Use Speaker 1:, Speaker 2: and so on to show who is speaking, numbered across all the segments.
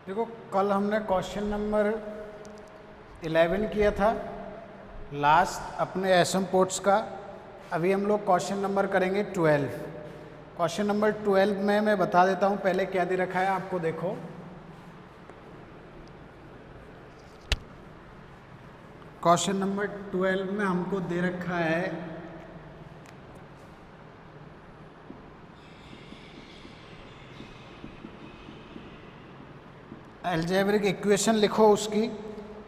Speaker 1: देखो, कल हमने क्वेश्चन नंबर 11 किया था लास्ट अपने एसिम्पोट्स का। अभी हम लोग क्वेश्चन नंबर करेंगे 12। क्वेश्चन नंबर 12 में मैं बता देता हूँ पहले क्या दे रखा है आपको। देखो, क्वेश्चन नंबर 12 में हमको दे रखा है अलजेब्रिक इक्वेशन। लिखो उसकी,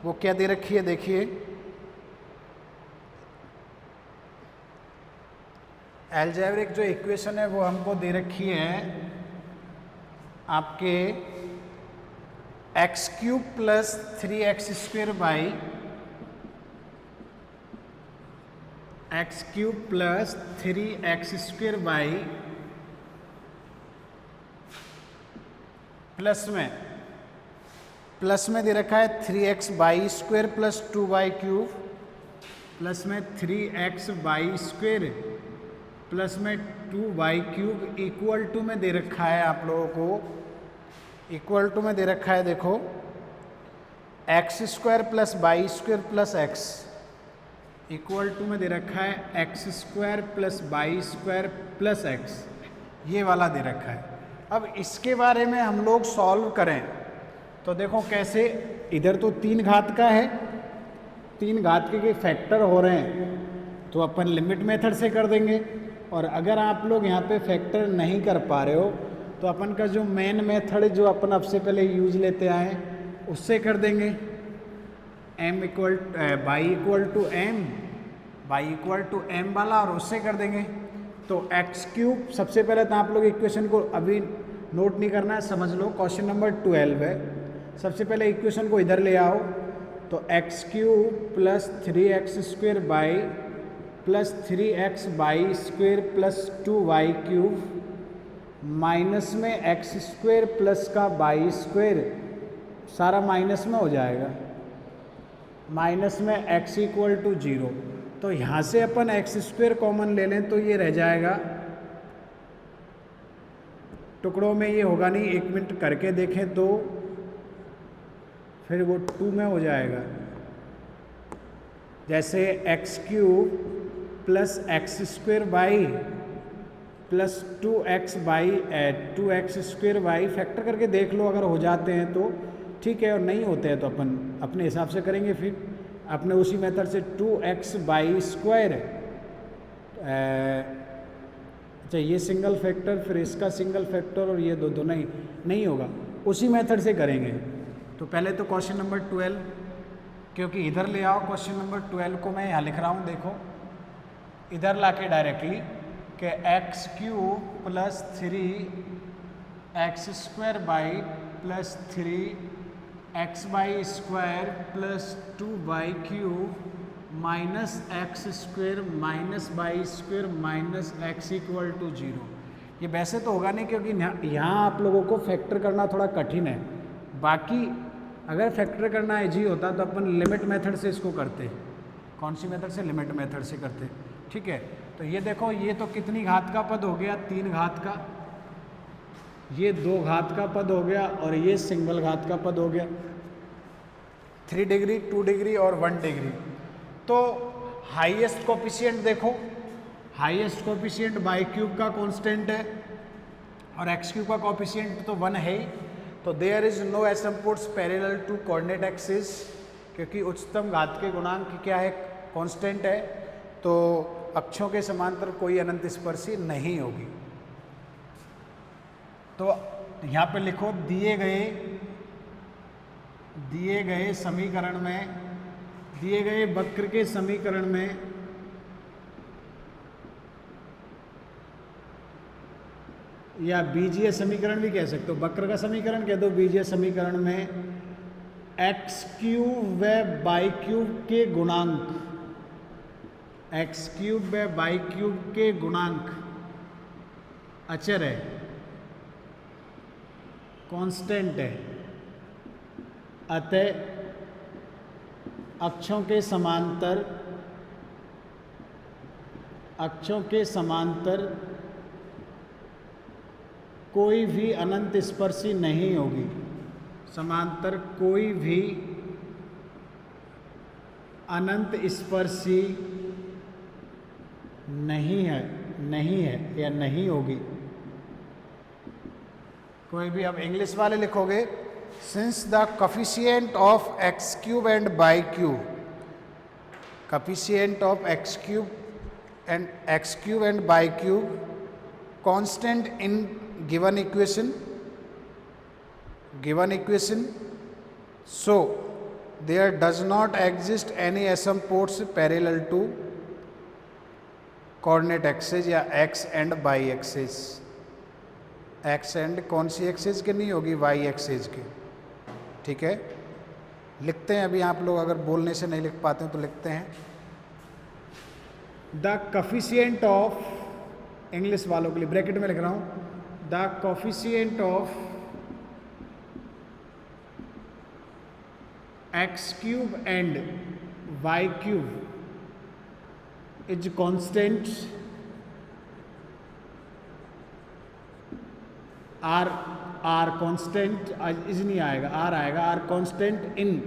Speaker 1: वो क्या दे रखी है देखिए। अलजेब्रिक जो इक्वेशन है वो हमको दे रखी है आपके x cube plus 3x² by x cube plus 3x² y plus में दे रखा है 3x by square plus 2y cube, plus में 3x बाई स्क्वेयर प्लस में 2y क्यूब इक्वल टू में दे रखा है आप लोगों को, इक्वल टू में दे रखा है। देखो, x² plus y square plus x equal to में दे रखा है x² plus y square plus x, ये वाला दे रखा है। अब इसके बारे में हम लोग सॉल्व करें तो देखो कैसे। इधर तो 3 घात का है, 3 घात के फैक्टर हो रहे हैं तो अपन लिमिट मेथड से कर देंगे। और अगर आप लोग यहाँ पे फैक्टर नहीं कर पा रहे हो तो अपन का जो मेन मेथड जो अपन अब से पहले यूज लेते आए उससे कर देंगे। बाई इक्वल टू एम वाला, और उससे कर देंगे। तो एक्स क्यूब, सबसे पहले तो आप लोग इक्वेशन को अभी नोट नहीं करना है, समझ लो। क्वेश्चन नंबर 12 है। सबसे पहले इक्वेशन को इधर ले आओ तो x cube plus 3x² y plus 3x by square plus 2y cube minus में x² प्लस का बाई स्क्वेयर, सारा माइनस में हो जाएगा, माइनस में x इक्वल टू 0। तो यहाँ से अपन x² कॉमन ले लें तो ये रह जाएगा, टुकड़ों में ये होगा नहीं, 1 मिनट करके देखें तो फिर वो 2 में हो जाएगा। जैसे x cube plus x² by plus 2x by factor करके देख लो, अगर हो जाते हैं तो ठीक है, और नहीं होते हैं तो अपन अपने हिसाब से करेंगे। फिर अपने उसी मेथड से 2x बाई स्क्वायर, अच्छा ये सिंगल फैक्टर, फिर इसका सिंगल फैक्टर, और ये दो नहीं होगा, उसी मेथड से करेंगे। तो पहले तो क्वेश्चन नंबर 12, क्योंकि इधर ले आओ, क्वेश्चन नंबर 12 को मैं यहाँ लिख रहा हूँ। देखो, इधर लाके डायरेक्टली कि x cube plus 3x² y plus 3x y square plus 2y cube minus x² minus y square minus x equal to 0। ये वैसे तो होगा नहीं, क्योंकि यहाँ आप लोगों को फैक्टर करना थोड़ा कठिन है। बाकी अगर फैक्टर करना इजी होता तो अपन लिमिट मेथड से इसको करते। कौन सी मेथड से? लिमिट मेथड से करते, ठीक है। तो ये देखो, ये तो कितनी घात का पद हो गया? 3 घात का। ये 2 घात का पद हो गया और ये सिंगल घात का पद हो गया। 3 डिग्री, 2 डिग्री और 1 डिग्री। तो हाईएस्ट कोफिशिएंट देखो, हाईएस्ट कोफिशिएंट बाई क्यूब का कांस्टेंट है और एक्स क्यूब का कोफिशिएंट तो 1 है ही। तो there is no asymptotes parallel to coordinate axis, क्योंकि उच्चतम घात के गुणांक क्या है? कांस्टेंट है। तो अक्षों के समांतर कोई अनंत स्पर्शी नहीं होगी। तो यहाँ पे लिखो, दिए गए समीकरण में, दिए गए वक्र के समीकरण में या बीजीय समीकरण भी कह सकते हो, वक्र का समीकरण कह दो, बीजीय समीकरण में एक्स क्यूब व बाई क्यूब के गुणांक, एक्स क्यूब व बाई क्यूब के गुणांक अचर है, कांस्टेंट है। अतः अक्षों के समांतर कोई भी अनंत स्पर्शी नहीं होगी। समांतर कोई भी अनंत स्पर्शी नहीं है या नहीं होगी। कोई भी, अब इंग्लिश वाले लिखोगे, since the coefficient of x cube and by cube, coefficient of x cube and by cube constant in given equation, so there does not exist any asymptotes parallel to coordinate axis या x and y axis। x and कौन सी axis की नहीं होगी, y axis की। ठीक है, लिखते हैं अभी, आप लोग अगर बोलने से नहीं लिख पाते हैं तो लिखते हैं। द कोफिशिएंट ऑफ, इंग्लिश वालों के लिए ब्रैकेट में लिख रहा हूं, the coefficient of x cube and y cube is constant, r constant is नहीं आएगा, r आएगा, r constant in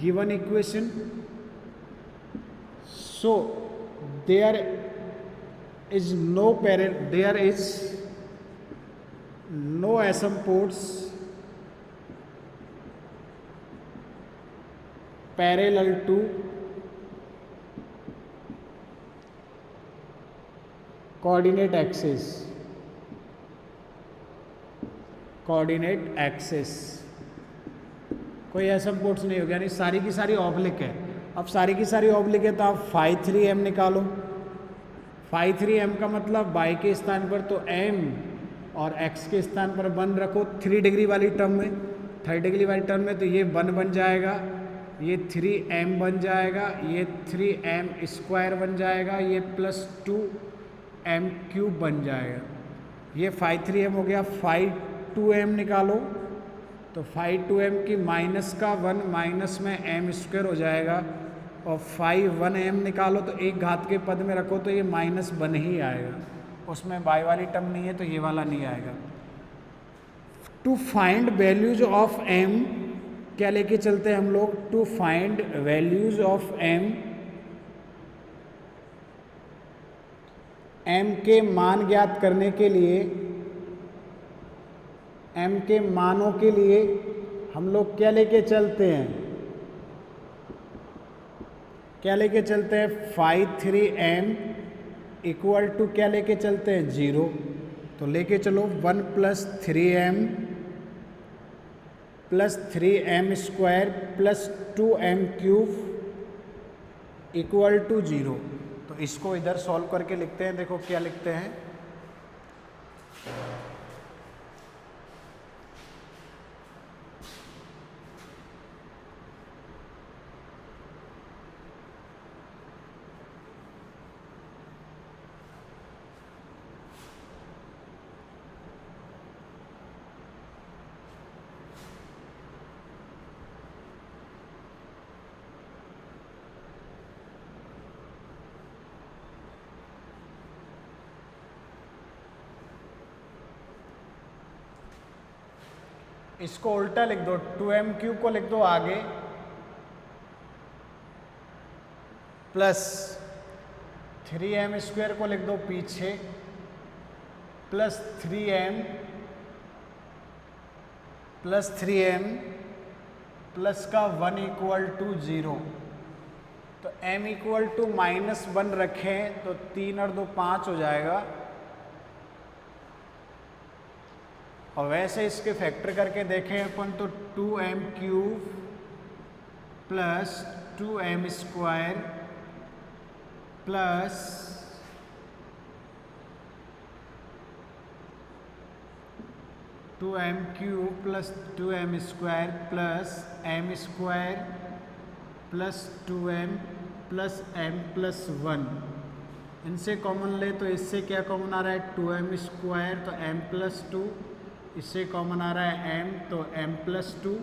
Speaker 1: given equation, so there is no asymptotes parallel to coordinate axis। कोई एसिम्पोट्स नहीं होगा, यानी सारी की सारी ऑब्लिक है। अब सारी की सारी ऑब्लिक है तो आप फाई 3m निकालो। फाई 3m का मतलब y के स्थान पर तो m और x के स्थान पर 1 रखो 3 डिग्री वाली टर्म में, 3 डिग्री वाली टर्म में, तो ये 1 बन जाएगा, ये 3m बन जाएगा, ये 3m स्क्वायर बन जाएगा, ये प्लस 2m क्यूब बन जाएगा। ये फाई 3m हो गया। फाई 2m निकालो तो फाई 2m की माइनस का 1 माइनस में m स्क्वायर हो जाएगा, और फाई 1m निकालो तो एक घात के पद में रखो तो ये माइनस 1 ही आएगा, उसमें बाई वाली टर्म नहीं है तो ये वाला नहीं आएगा। To find values of m, क्या लेके चलते हैं हम लोग, to find values of m, m के मान ज्ञात करने के लिए, m के मानों के लिए हम लोग क्या लेके चलते हैं, क्या लेके चलते हैं, फाई 3m इक्वल टू क्या लेके चलते हैं, 0। तो लेके चलो 1 plus 3m plus 3m square plus 2m cube equal to 0। तो इसको इधर सॉल्व करके लिखते हैं। देखो क्या लिखते हैं, इसको उल्टा लिख दो, 2m क्यूब को लिख दो आगे, प्लस 3m स्क्वायर को लिख दो पीछे, प्लस 3m प्लस का 1 इक्वल टू 0। तो m इक्वल टू -1 रखें तो 3 और 2 5 हो जाएगा, और वैसे इसके फैक्टर करके देखें अपन तो 2m cube plus 2m square plus 2m cube plus 2m square plus m square plus 2m plus m plus 1, इनसे कॉमन ले तो इससे क्या कॉमन आ रहा है, 2m स्क्वायर तो m प्लस 2, इससे कॉमन आ रहा है m तो m प्लस 2,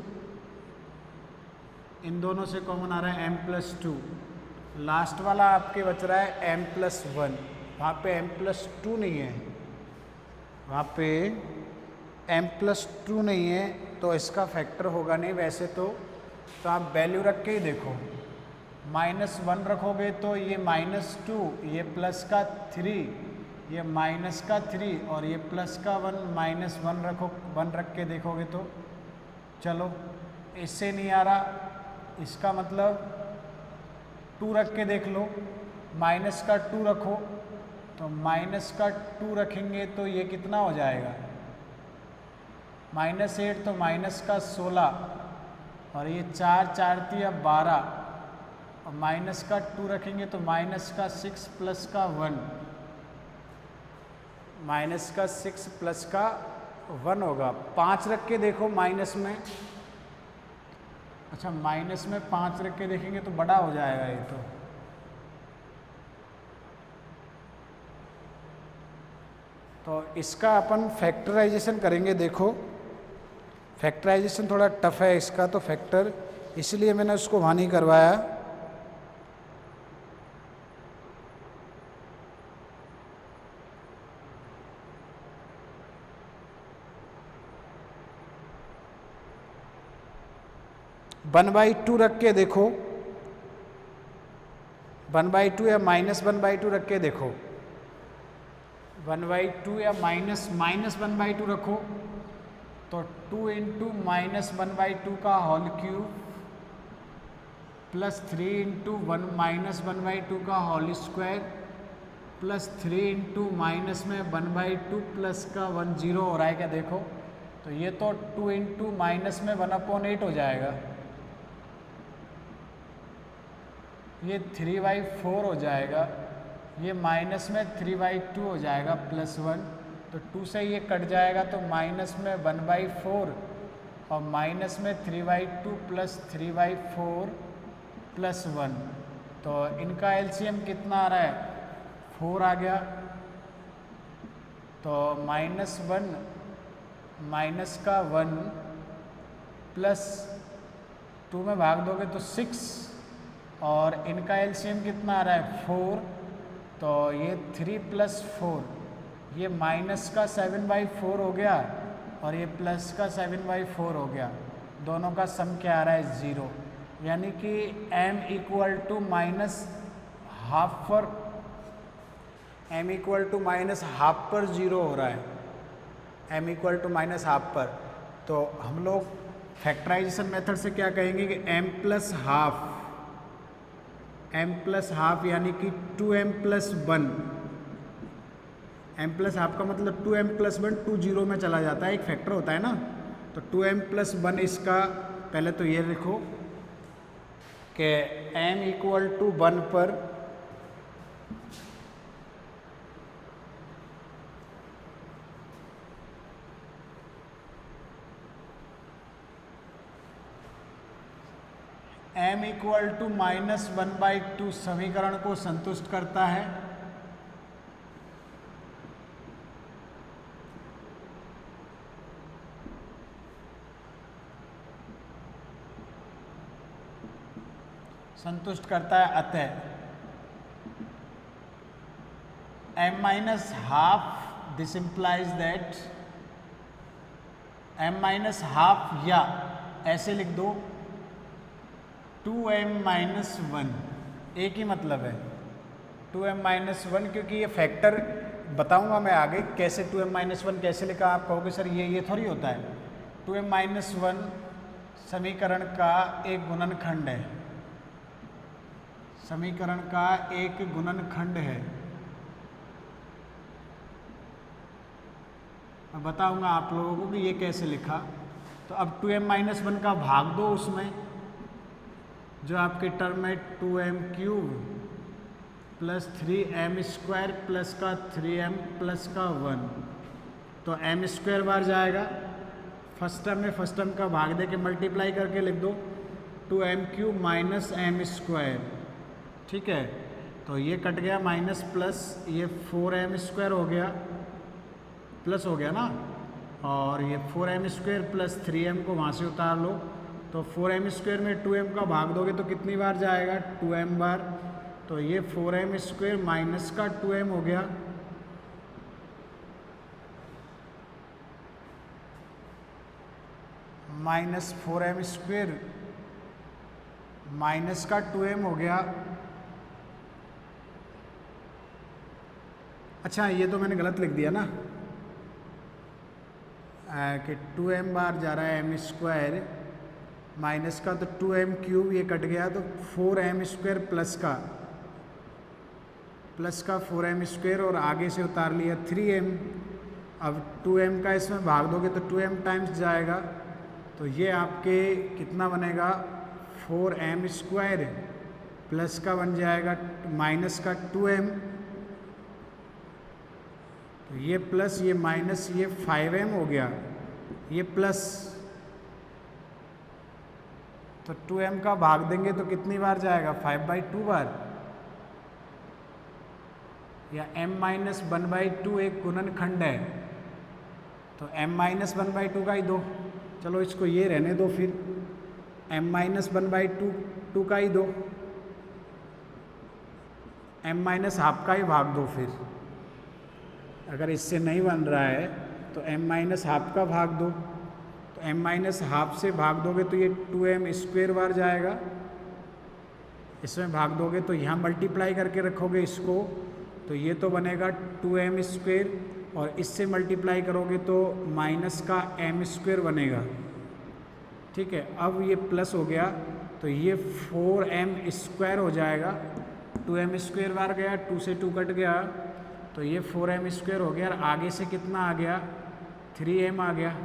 Speaker 1: इन दोनों से कॉमन आ रहा है m प्लस 2, लास्ट वाला आपके बच रहा है m प्लस 1। वहाँ पे m प्लस 2 नहीं है, वहाँ पे m प्लस 2 नहीं है, तो इसका फैक्टर होगा नहीं वैसे तो आप वैल्यू रख के ही देखो। -1 रखोगे तो ये -2, ये प्लस का 3, ये माइनस का 3 और ये प्लस का 1, -1 रखो, 1 रख के देखोगे तो चलो इससे नहीं आ रहा, इसका मतलब 2 रख के देख लो, माइनस का 2 रखो, तो माइनस का 2 रखेंगे तो ये कितना हो जाएगा, -8 तो माइनस का 16 और ये 4 4 3 12 और माइनस का 2 रखेंगे तो माइनस का 6 प्लस का 1, माइनस का 6 प्लस का 1 होगा। 5 रख के देखो माइनस में, अच्छा माइनस में 5 रख के देखेंगे तो बड़ा हो जाएगा ये तो इसका अपन फैक्टराइजेशन करेंगे। देखो फैक्टराइजेशन थोड़ा टफ है इसका, तो फैक्टर इसलिए मैंने उसको वहाँ नहीं करवाया। (1/2) रख के देखो, 1/2 या -1/2 रख के देखो, 1/2 या -(-1/2) रखो तो 2 × -1/2 का होल क्यूब प्लस 3 × -1/2 का होल स्क्वायर प्लस 3 × माइनस में 1/2 प्लस का 1 0 हो रहा है क्या देखो, तो ये तो 2 × माइनस में 1/8 हो जाएगा, ये 3/4 हो जाएगा, ये माइनस में 3/2 हो जाएगा प्लस 1, तो 2 से ये कट जाएगा तो माइनस में 1/4 और माइनस में 3/2 प्लस 3/4 प्लस 1, तो इनका एलसीएम कितना आ रहा है, 4 आ गया, तो -1 माइनस का 1 प्लस 2 में भाग दोगे तो 6 और इनका एलसीएम कितना आ रहा है 4, तो ये 3 + 4, ये माइनस का 7/4 हो गया और ये प्लस का 7/4 हो गया, दोनों का सम क्या आ रहा है 0, यानी कि m = -½ पर m = -½ पर 0 हो रहा है, m = -½ पर। तो हम लोग फैक्टराइजेशन मेथड से क्या कहेंगे कि m + ½ यानी कि 2m + 1, m + ½ का मतलब 2m + 1, 2 0 में चला जाता है, एक फैक्टर होता है ना, तो 2m + 1 इसका पहले तो ये लिखो कि m = 1 पर m = -1/2 समीकरण को संतुष्ट करता है, अतः m-½ this implies that m-½ या ऐसे लिख दो 2m-1, एक ही मतलब है 2m-1, क्योंकि ये फैक्टर बताऊंगा मैं आगे कैसे 2m-1 कैसे लिखा, आप कहोगे सर ये थोड़ी होता है, 2m-1 समीकरण का एक गुणनखंड है, समीकरण का एक गुणनखंड है, मैं बताऊंगा आप लोगों को कि ये कैसे लिखा। तो अब 2m-1 का भाग दो उसमें, जो आपके टर्म है 2m³ प्लस 3m² प्लस का 3m प्लस का 1, तो m² बार जाएगा, फर्स्ट टर्म में फर्स्ट टर्म का भाग दे के मल्टीप्लाई करके लिख दो 2m³ माइनस m², ठीक है, तो ये कट गया माइनस प्लस, ये 4m² हो गया, प्लस हो गया ना, और ये 4m² प्लस 3m को वहाँ से उतार लो, तो 4m² में 2m का भाग दोगे तो कितनी बार जाएगा 2m बार, तो ये 4m² माइनस का 2m हो गया, माइनस 4m स्क्वेयर माइनस का 2m हो गया। अच्छा ये तो मैंने गलत लिख दिया ना कि 2m बार जा रहा है m स्क्वायर माइनस का, तो 2m क्यूब ये कट गया, तो 4m स्क्वायर प्लस का 4m स्क्वायर और आगे से उतार लिया 3m। अब 2m का इसमें भाग दोगे तो 2m टाइम्स जाएगा, तो ये आपके कितना बनेगा 4m स्क्वायर प्लस का बन जाएगा माइनस का 2m, तो ये प्लस ये माइनस ये 5m हो गया, ये प्लस, तो 2m का भाग देंगे तो कितनी बार जाएगा 5/2 बार, या m-1/2 एक गुणनखंड है, तो m-1/2 का ही दो, चलो इसको ये रहने दो, फिर m-1/2 का ही दो, m-1/2 का ही भाग दो। फिर अगर इससे नहीं बन रहा है तो m-1/2 का भाग दो, तो m-1/2 से भाग दोगे तो ये 2m स्क्वेयर बार जाएगा, इसमें भाग दोगे तो यहाँ मल्टीप्लाई करके रखोगे इसको, तो ये तो बनेगा 2m स्क्वेयर, और इससे मल्टीप्लाई करोगे तो माइनस का m स्क्वेयर बनेगा। ठीक है, अब ये प्लस हो गया तो ये 4m स्क्वायर हो जाएगा, 2m स्क्वेयर बार गया, 2 से 2 कट गया, तो ये 4m स्क्वायर हो गया, और आगे से कितना आ गया 3m आ गया।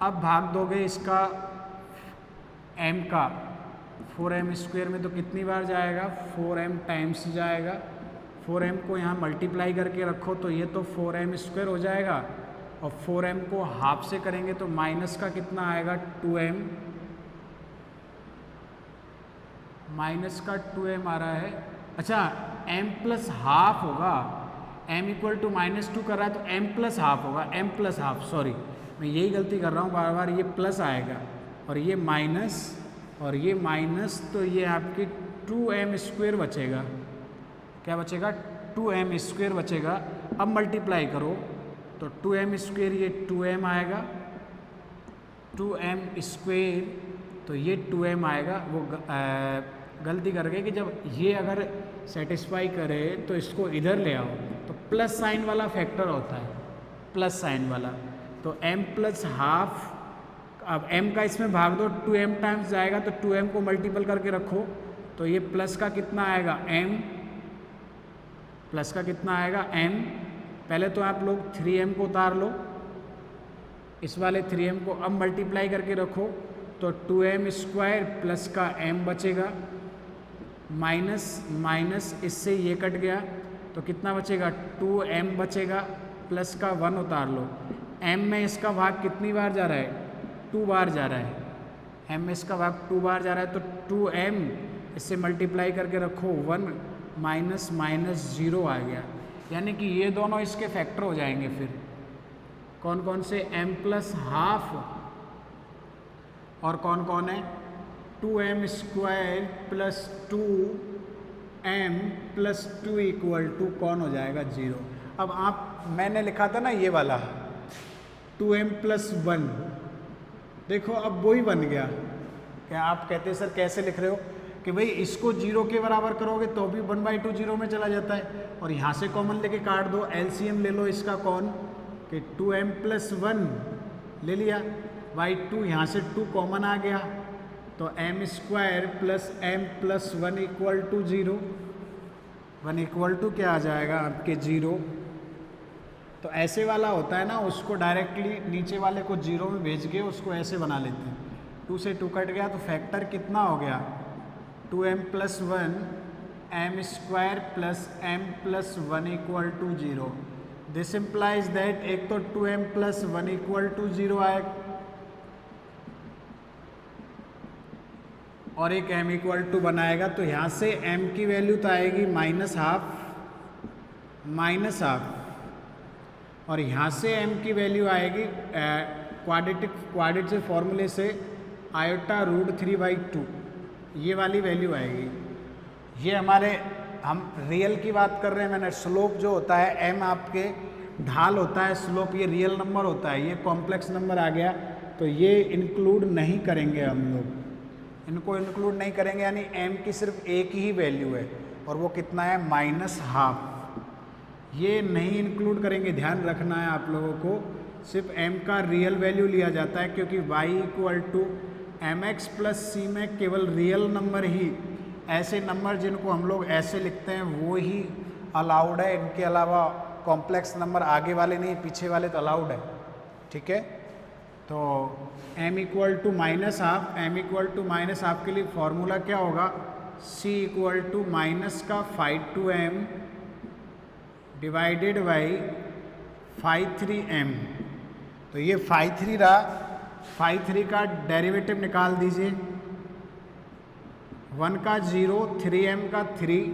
Speaker 1: अब भाग दोगे इसका m का 4m स्क्वायर में तो कितनी बार जाएगा 4m टाइम्स जाएगा, 4m को यहाँ मल्टीप्लाई करके रखो तो ये तो 4m स्क्वायर हो जाएगा, और 4m को हाफ से करेंगे तो माइनस का कितना आएगा 2m, माइनस का 2m आ रहा है। अच्छा m प्लस हाफ होगा, m इक्वल टू -2 कर रहा है तो m प्लस हाफ होगा, m प्लस हाफ, सॉरी मैं यही गलती कर रहा हूँ बार बार, ये प्लस आएगा और ये माइनस और ये माइनस, तो ये आपकी 2m स्क्वायर बचेगा, क्या बचेगा 2m स्क्वायर बचेगा। अब मल्टीप्लाई करो तो 2m स्क्वायर ये 2m आएगा, 2m स्क्वायर तो ये 2m आएगा। वो गलती कर गए कि जब ये अगर सेटिस्फाई करे तो इसको इधर ले आओ, तो प्लस साइन वाला फैक्टर होता है, प्लस साइन वाला, तो m प्लस हाफ, अब m का इसमें भाग दो 2m टाइम्स जाएगा, तो 2m को मल्टीपल करके रखो तो ये प्लस का कितना आएगा m, प्लस का कितना आएगा m। पहले तो आप लोग 3m को उतार लो, इस वाले 3m को अब मल्टीप्लाई करके रखो तो 2m स्क्वायर प्लस का m बचेगा, माइनस माइनस इससे ये कट गया तो कितना बचेगा 2m बचेगा, प्लस का 1 उतार लो, m में इसका भाग कितनी बार जा रहा है 2 बार जा रहा है, m में इसका भाग 2 बार जा रहा है, तो 2m इससे मल्टीप्लाई करके रखो 1 माइनस माइनस 0 आ गया, यानी कि ये दोनों इसके फैक्टर हो जाएंगे। फिर कौन कौन से m प्लस हाफ और कौन कौन है 2m square plus 2m plus 2 equal to कौन हो जाएगा 0। अब आप मैंने लिखा था ना ये वाला 2m प्लस 1, देखो अब वही बन गया। क्या आप कहते हैं सर कैसे लिख रहे हो कि भाई इसको 0 के बराबर करोगे तो भी 1/2 0 में चला जाता है, और यहाँ से कॉमन लेके काट दो, एलसीएम ले लो इसका कौन कि 2m प्लस 1 ले लिया, बाई 2 यहाँ से 2 कॉमन आ गया, तो m square plus m plus 1 equal to 0, 1 equal to क्या आ जाएगा आपके 0। तो ऐसे वाला होता है ना, उसको डायरेक्टली नीचे वाले को 0 में भेज के उसको ऐसे बना लेते हैं, 2 से 2 कट गया तो फैक्टर कितना हो गया 2m plus 1 m square plus m plus 1 equal to 0। This implies that एक तो 2m प्लस 1 इक्वल टू 0 आएगा और एक m इक्वल टू बनाएगा, तो यहाँ से m की वैल्यू तो आएगी माइनस हाफ, और यहाँ से m की वैल्यू आएगी क्वाड्रेटिक फॉर्मूले से आयोटा रूट 3/2, ये वाली वैल्यू आएगी। ये हमारे हम रियल की बात कर रहे हैं, मैंने स्लोप जो होता है m आपके ढाल होता है, स्लोप ये रियल नंबर होता है, ये कॉम्प्लेक्स नंबर आ गया तो ये इंक्लूड नहीं करेंगे हम लोग, इनको इंक्लूड नहीं करेंगे, यानी m की सिर्फ एक ही वैल्यू है और वो कितना है -12। ये नहीं इंक्लूड करेंगे, ध्यान रखना है आप लोगों को, सिर्फ m का रियल वैल्यू लिया जाता है क्योंकि y equal to mx plus c में केवल रियल नंबर ही, ऐसे नंबर जिनको हम लोग ऐसे लिखते हैं वो ही अलाउड है, इनके अलावा कॉम्प्लेक्स नंबर आगे वाले नहीं, पीछे वाले तो अलाउड है। ठीक है, तो m equal to -12, m equal to -12 के लिए फॉर्मूला क्या होगा, c इक्वल टू माइनस का 5/2m डिवाइडेड बाई 5/3m। तो ये 5/3 रहा, 5/3 का डेरिवेटिव निकाल दीजिए, 1 का 0, 3m का 3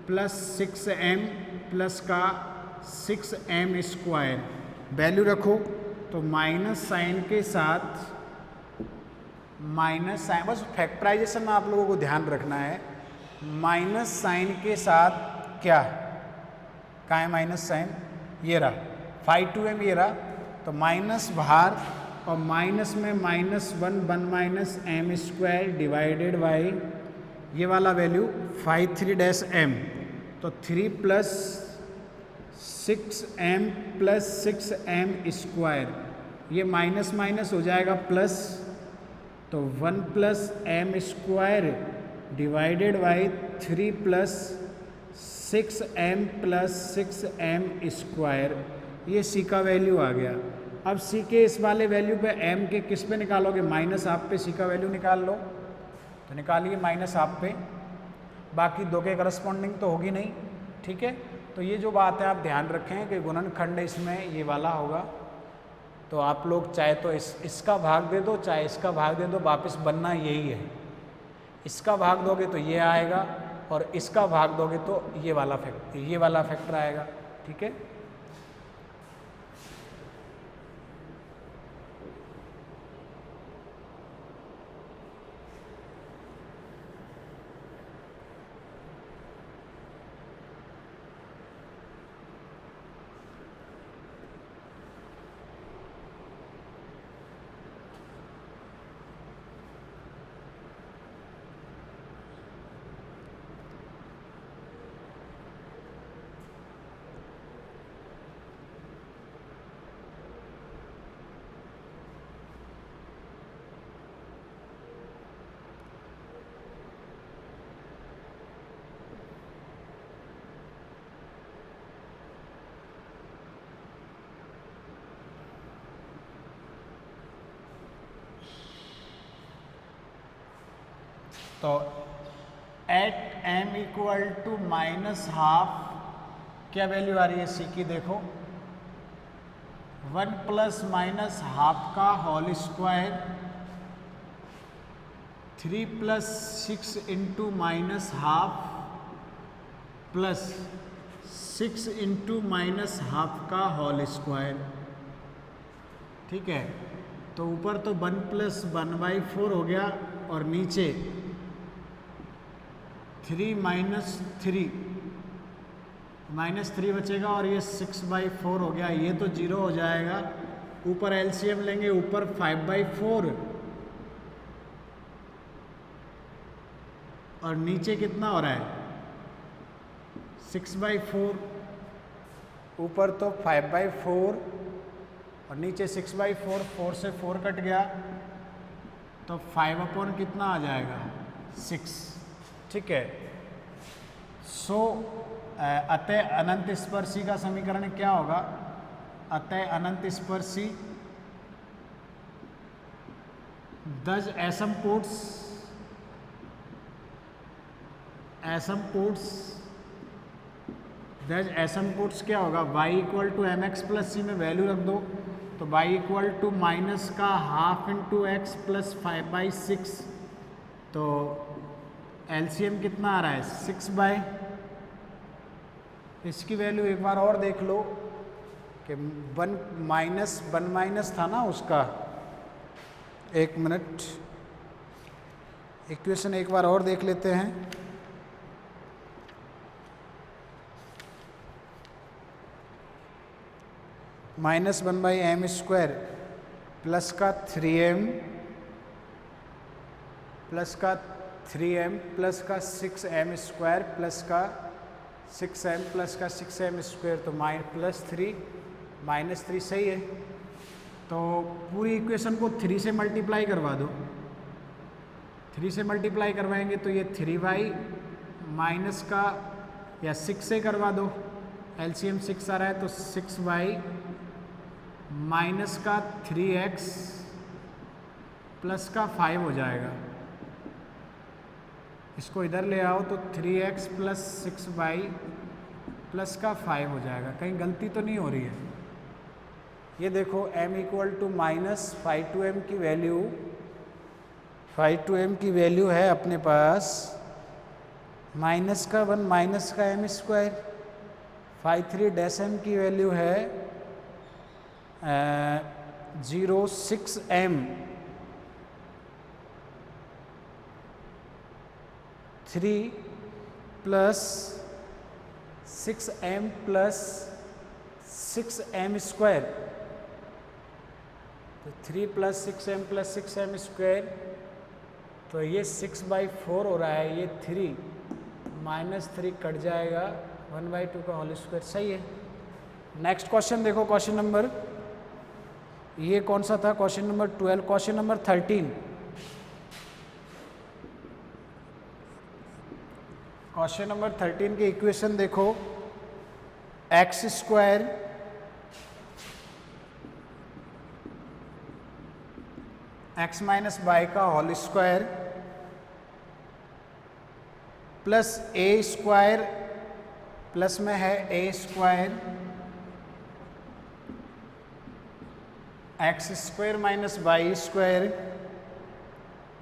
Speaker 1: प्लस 6m प्लस का 6m स्क्वायर, वैल्यू रखो तो माइनस साइन के साथ, माइनस साइन, बस फैक्टराइजेशन में आप लोगों को ध्यान रखना है, माइनस साइन के साथ क्या, कहाँ है माइनस साइन, ये रहा 5/2m, ये रहा, तो माइनस बाहर और माइनस में -1 -m स्क्वायर डिवाइडेड बाई ये वाला वैल्यू 5/3m, तो 3 plus 6m plus 6m square, ये माइनस माइनस हो जाएगा प्लस, तो 1 plus m square divided by 3 plus 6m plus 6m square, ये c का वैल्यू आ गया। अब c के इस वाले वैल्यू पे m के किस पे निकालोगे, -12 पे c का वैल्यू निकाल लो, तो निकालिए -12 पे, बाकी दो के करस्पॉन्डिंग तो होगी नहीं। ठीक है, तो ये जो बात है आप ध्यान रखें कि गुणनखंड इसमें ये वाला होगा, तो आप लोग चाहे तो इसका भाग दे दो, चाहे इसका भाग दे दो, वापस बनना यही है, इसका भाग दोगे तो ये आएगा और इसका भाग दोगे तो ये वाला फैक्टर आएगा। ठीक है, तो एट m इक्वल टू -12 क्या वैल्यू आ रही है c की, देखो 1 प्लस -12 का whole square, 3 plus 6 into -12 plus 6 into -12 का होल स्क्वायर। ठीक है, तो ऊपर तो 1 प्लस 1/4 हो गया और नीचे 3 -3 बचेगा और ये 6/4 हो गया, ये तो 0 हो जाएगा, ऊपर एलसीएम लेंगे, ऊपर 5/4 और नीचे कितना हो रहा है 6/4, ऊपर तो 5/4 और नीचे 6/4, 4 से 4 कट गया तो 5 कितना आ जाएगा 6। ठीक है, सो अतः अनंत स्पर्शी का समीकरण क्या होगा, अतः अनंत स्पर्शी दज एसमपुट्स क्या होगा, y equal to mx plus c में वैल्यू रख दो, तो y इक्वल टू माइनस का हाफ इंटू एक्स प्लस 5/6, तो एलसीएम कितना आ रहा है 6/, इसकी वैल्यू एक बार और देख लो कि 1 माइनस था ना उसका, एक मिनट, इक्वेशन एक बार और देख लेते हैं। -1/m² प्लस का 3m प्लस का 3m प्लस का 6m स्क्वायर प्लस का 6m प्लस का 6m स्क्वायर, तो -3 सही है। तो पूरी इक्वेशन को 3 से मल्टीप्लाई करवा दो। 3 से मल्टीप्लाई करवाएंगे तो ये 3y माइनस का या 6 से करवा दो, एलसीएम 6 आ रहा है तो 6y माइनस का 3x प्लस का 5 हो जाएगा। इसको इधर ले आओ तो 3x प्लस 6y प्लस का 5 हो जाएगा। कहीं गलती तो नहीं हो रही है? ये देखो m equal to minus 5 to m की वैल्यू, 5 to m की वैल्यू है अपने पास माइनस का 1 माइनस का m स्क्वायर, 5 3 m की वैल्यू है 0 6m 3 plus 6m plus 6m square, तो 3 plus 6m plus 6m square, तो ये 6/4 हो रहा है। ये 3 -3 कट जाएगा, 1/2 का होल स्क्वायर, सही है। नेक्स्ट क्वेश्चन देखो, क्वेश्चन नंबर, ये कौन सा था? Question number 12। Question number 13, question number 13 की इक्वेशन देखो, x square x minus y का whole square plus a square, plus में है a square x square minus y square,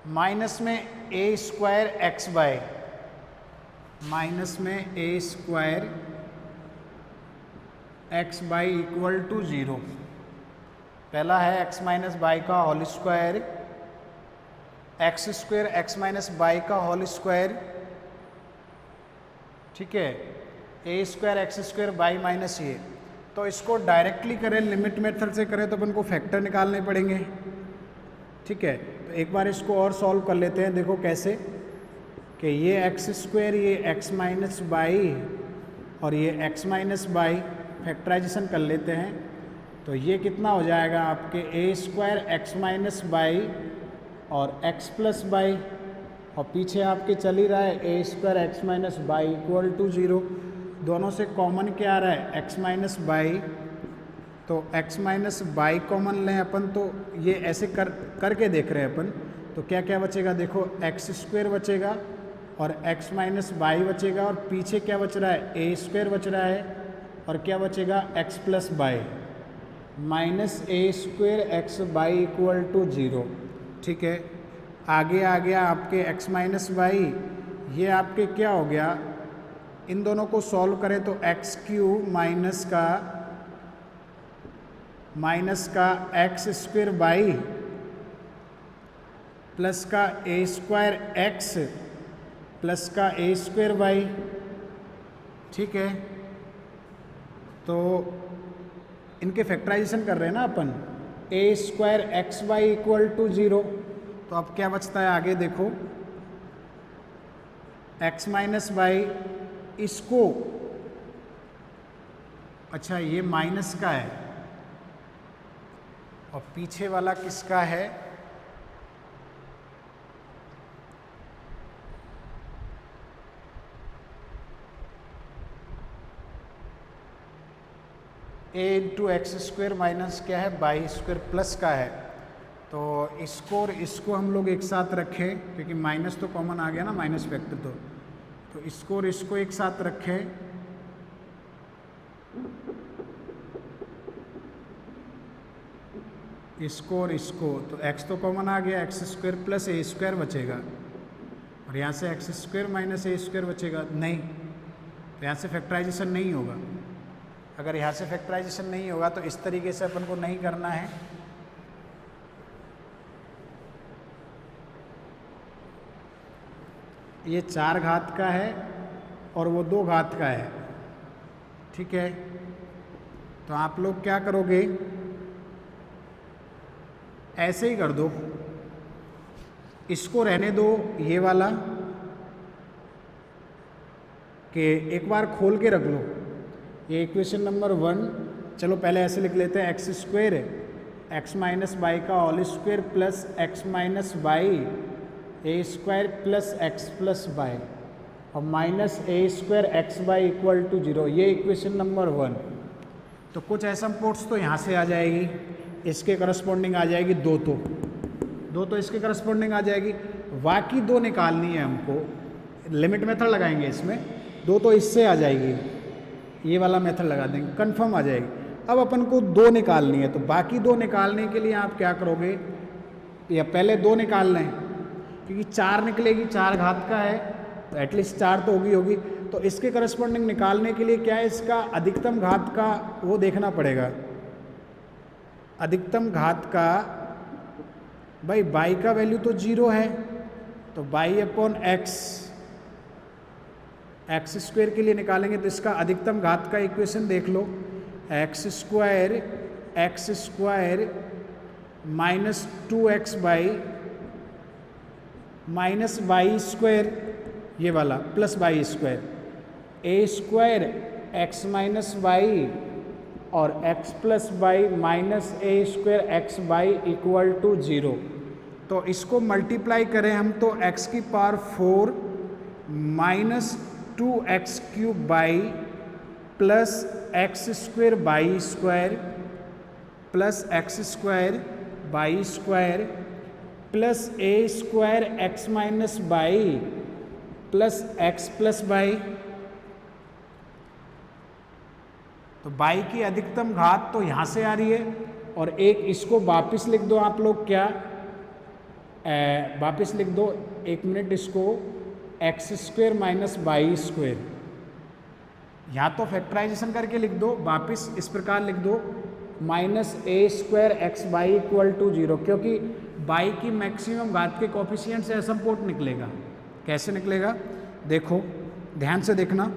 Speaker 1: minus में a square x y, minus में a square x y equal to 0। पहला है x minus y का whole square, x square x minus y का whole square, ठीक है, a square x square y minus ये। तो इसको डायरेक्टली करें, लिमिट मेथड से करें तो अपन को फैक्टर निकालने पड़ेंगे, ठीक है। तो एक बार इसको और सॉल्व कर लेते हैं। देखो कैसे कि ये एक्स स्क्वायर, ये एक्स माइनस वाई और ये एक्स माइनस वाई, फैक्टराइजेशन कर लेते हैं। तो ये कितना हो जाएगा आपके a square x minus y और एक्स प्लस वाई, और पीछे आपके चल ही रहा है a square x minus y equal to 0। दोनों से कॉमन क्या आ रहा है? एक्स माइनस वाई, तो एक्स माइनस वाई कॉमन लें अपन, तो ये ऐसे करके देख रहे हैं अपन। तो क्या क्या बचेगा? देखो एक्स स्क्वायर बचेगा और एक्स माइनस वाई बचेगा, और पीछे क्या बच रहा है? ए स्क्वायर बच रहा है, और क्या बचेगा? X plus y minus a square x y equal to 0, ठीक है। आगे आ गया आपके एक्स माइनस वाई, ये आपके क्या हो गया? इन दोनों को सॉल्व करें तो एक्स क्यूब माइनस का एक्स स्क्वायर वाई प्लस का ए स्क्वायर एक्स प्लस का ए स्क्वायर वाई, ठीक है। तो इनके फैक्टराइजेशन कर रहे हैं ना अपन, a square x y equal to 0। तो अब क्या बचता है आगे देखो, एक्स माइनस वाई, इसको, अच्छा ये माइनस का है और पीछे वाला किसका है? ए इंटू एक्स स्क्वायर माइनस क्या है? वाई स्क्वायर प्लस का है। तो इसको और इसको हम लोग एक साथ रखें, क्योंकि माइनस तो कॉमन आ गया ना, माइनस फैक्टर। तो इसको और इसको एक साथ रखें, इसको और इसको, तो x तो कॉमन आ गया, x square plus a square बचेगा, और यहाँ से x square minus a square बचेगा नहीं, तो यहाँ से फैक्टराइजेशन नहीं होगा। अगर यहाँ से फैक्टराइजेशन नहीं होगा तो इस तरीके से अपन को नहीं करना है। ये 4 घात का है और वो 2 घात का है, ठीक है। तो आप लोग क्या करोगे, ऐसे ही कर दो, इसको रहने दो ये वाला कि एक बार खोल के रख लो ये इक्वेशन नंबर 1। चलो पहले ऐसे लिख लेते हैं, x square x minus y का whole square plus x minus y a square plus x plus y और minus a square x y equal to 0, ये इक्वेशन नंबर 1। तो कुछ एसिम्पोट्स तो यहाँ से आ जाएगी, इसके करस्पॉन्डिंग आ जाएगी दो तो इसके करस्पॉन्डिंग आ जाएगी, बाकी दो निकालनी है हमको। लिमिट मेथड लगाएंगे इसमें, दो तो इससे आ जाएगी, ये वाला मेथड लगा देंगे, कंफर्म आ जाएगी। अब अपन को दो निकालनी है, तो बाकी दो निकालने के लिए आप क्या करोगे, या पहले दो निकाल लें क्योंकि 4 निकलेगी, 4 घात का है तो एटलीस्ट 4 तो होगी। तो इसके करस्पॉन्डिंग निकालने के लिए क्या है, इसका अधिकतम घात का वो देखना पड़ेगा। अधिकतम घात का भाई बाई का वैल्यू तो 0 है, तो बाई अपॉन एक्स स्क्वायर के लिए निकालेंगे तो इसका अधिकतम घात का इक्वेशन देख लो, x square minus 2x y minus y square, ये वाला plus y square, a square x minus y और x plus y minus a square x y equal to 0। तो इसको मल्टीप्लाई करें हम तो एक्स की power 4 minus 2x cube y plus x square y square plus x square y square plus a square x minus y plus x plus y. तो by की अधिकतम घात तो यहाँ से आ रही है, और एक इसको वापस लिख दो आप लोग, क्या वापस लिख दो, एक मिनट, इसको x square minus y square, या तो फैक्टराइजेशन करके लिख दो, वापस इस प्रकार लिख दो minus a square x y equal to 0, क्योंकि बाई की मैक्सिमम घात के कोफिशिएंट से एसिम्पोट निकलेगा। कैसे निकलेगा देखो, ध्यान से देखना,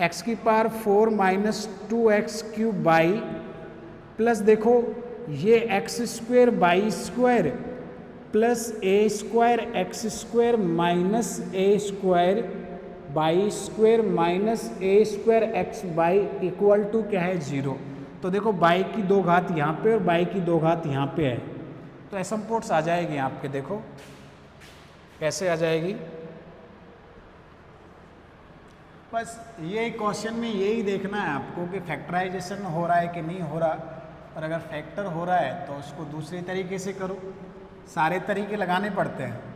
Speaker 1: x की power 4 minus 2x cube y plus देखो ये x square y square plus a square x square minus a square y square minus a square x y equal to क्या है 0। तो देखो बाई की 2 घात यहाँ पे और बाई की 2 घात यहाँ पे है, तो एसिम्पोट्स आ जाएगी आपके। देखो कैसे आ जाएगी, बस ये क्वेश्चन में यही देखना है आपको कि फैक्टराइजेशन हो रहा है कि नहीं हो रहा, और अगर फैक्टर हो रहा है तो उसको दूसरे तरीके से करो, सारे तरीके लगाने पड़ते हैं।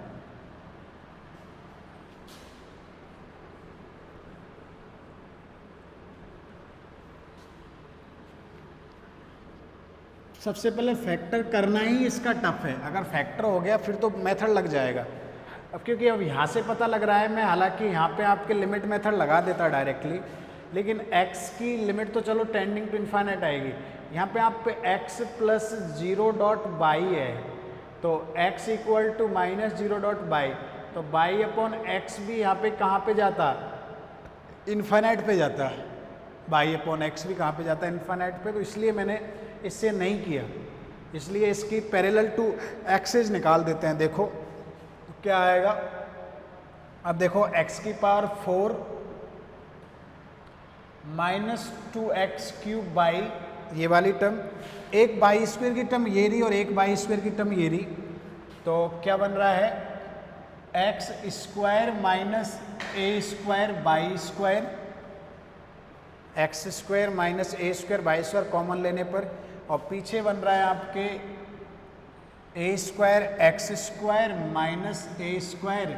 Speaker 1: सबसे पहले फैक्टर करना ही इसका टफ है, अगर फैक्टर हो गया फिर तो मेथड लग जाएगा। अब क्योंकि अब यहाँ से पता लग रहा है, मैं हालांकि यहाँ पे आपके लिमिट मेथड लगा देता डायरेक्टली, लेकिन x की लिमिट तो चलो टेंडिंग टू इन्फाइनाइट आएगी। यहाँ पे आप पे x प्लस 0 डॉट बाई है, तो x equal to minus 0 dot y, तो बाई अपॉन एक्स भी यहाँ पे कहाँ पे जाता, इन्फाइनाइट पे जाता है। बाई अपॉन एक्स भी कहाँ पे जाता है, इन्फाइनाइट पे। तो इसलिए मैंने इससे नहीं किया, इसलिए इसकी पैरेलल टू एक्सेज निकाल देते हैं। देखो तो क्या आएगा, अब देखो x की power 4 minus 2x cube by ये वाली टर्म, एक बाई स्क्वायर की टर्म ये रही और एक बाई स्क्वायर की टर्म ये रही, तो क्या बन रहा है x square minus a square y square, x square minus a square y square common लेने पर, और पीछे बन रहा है आपके a square x square minus a square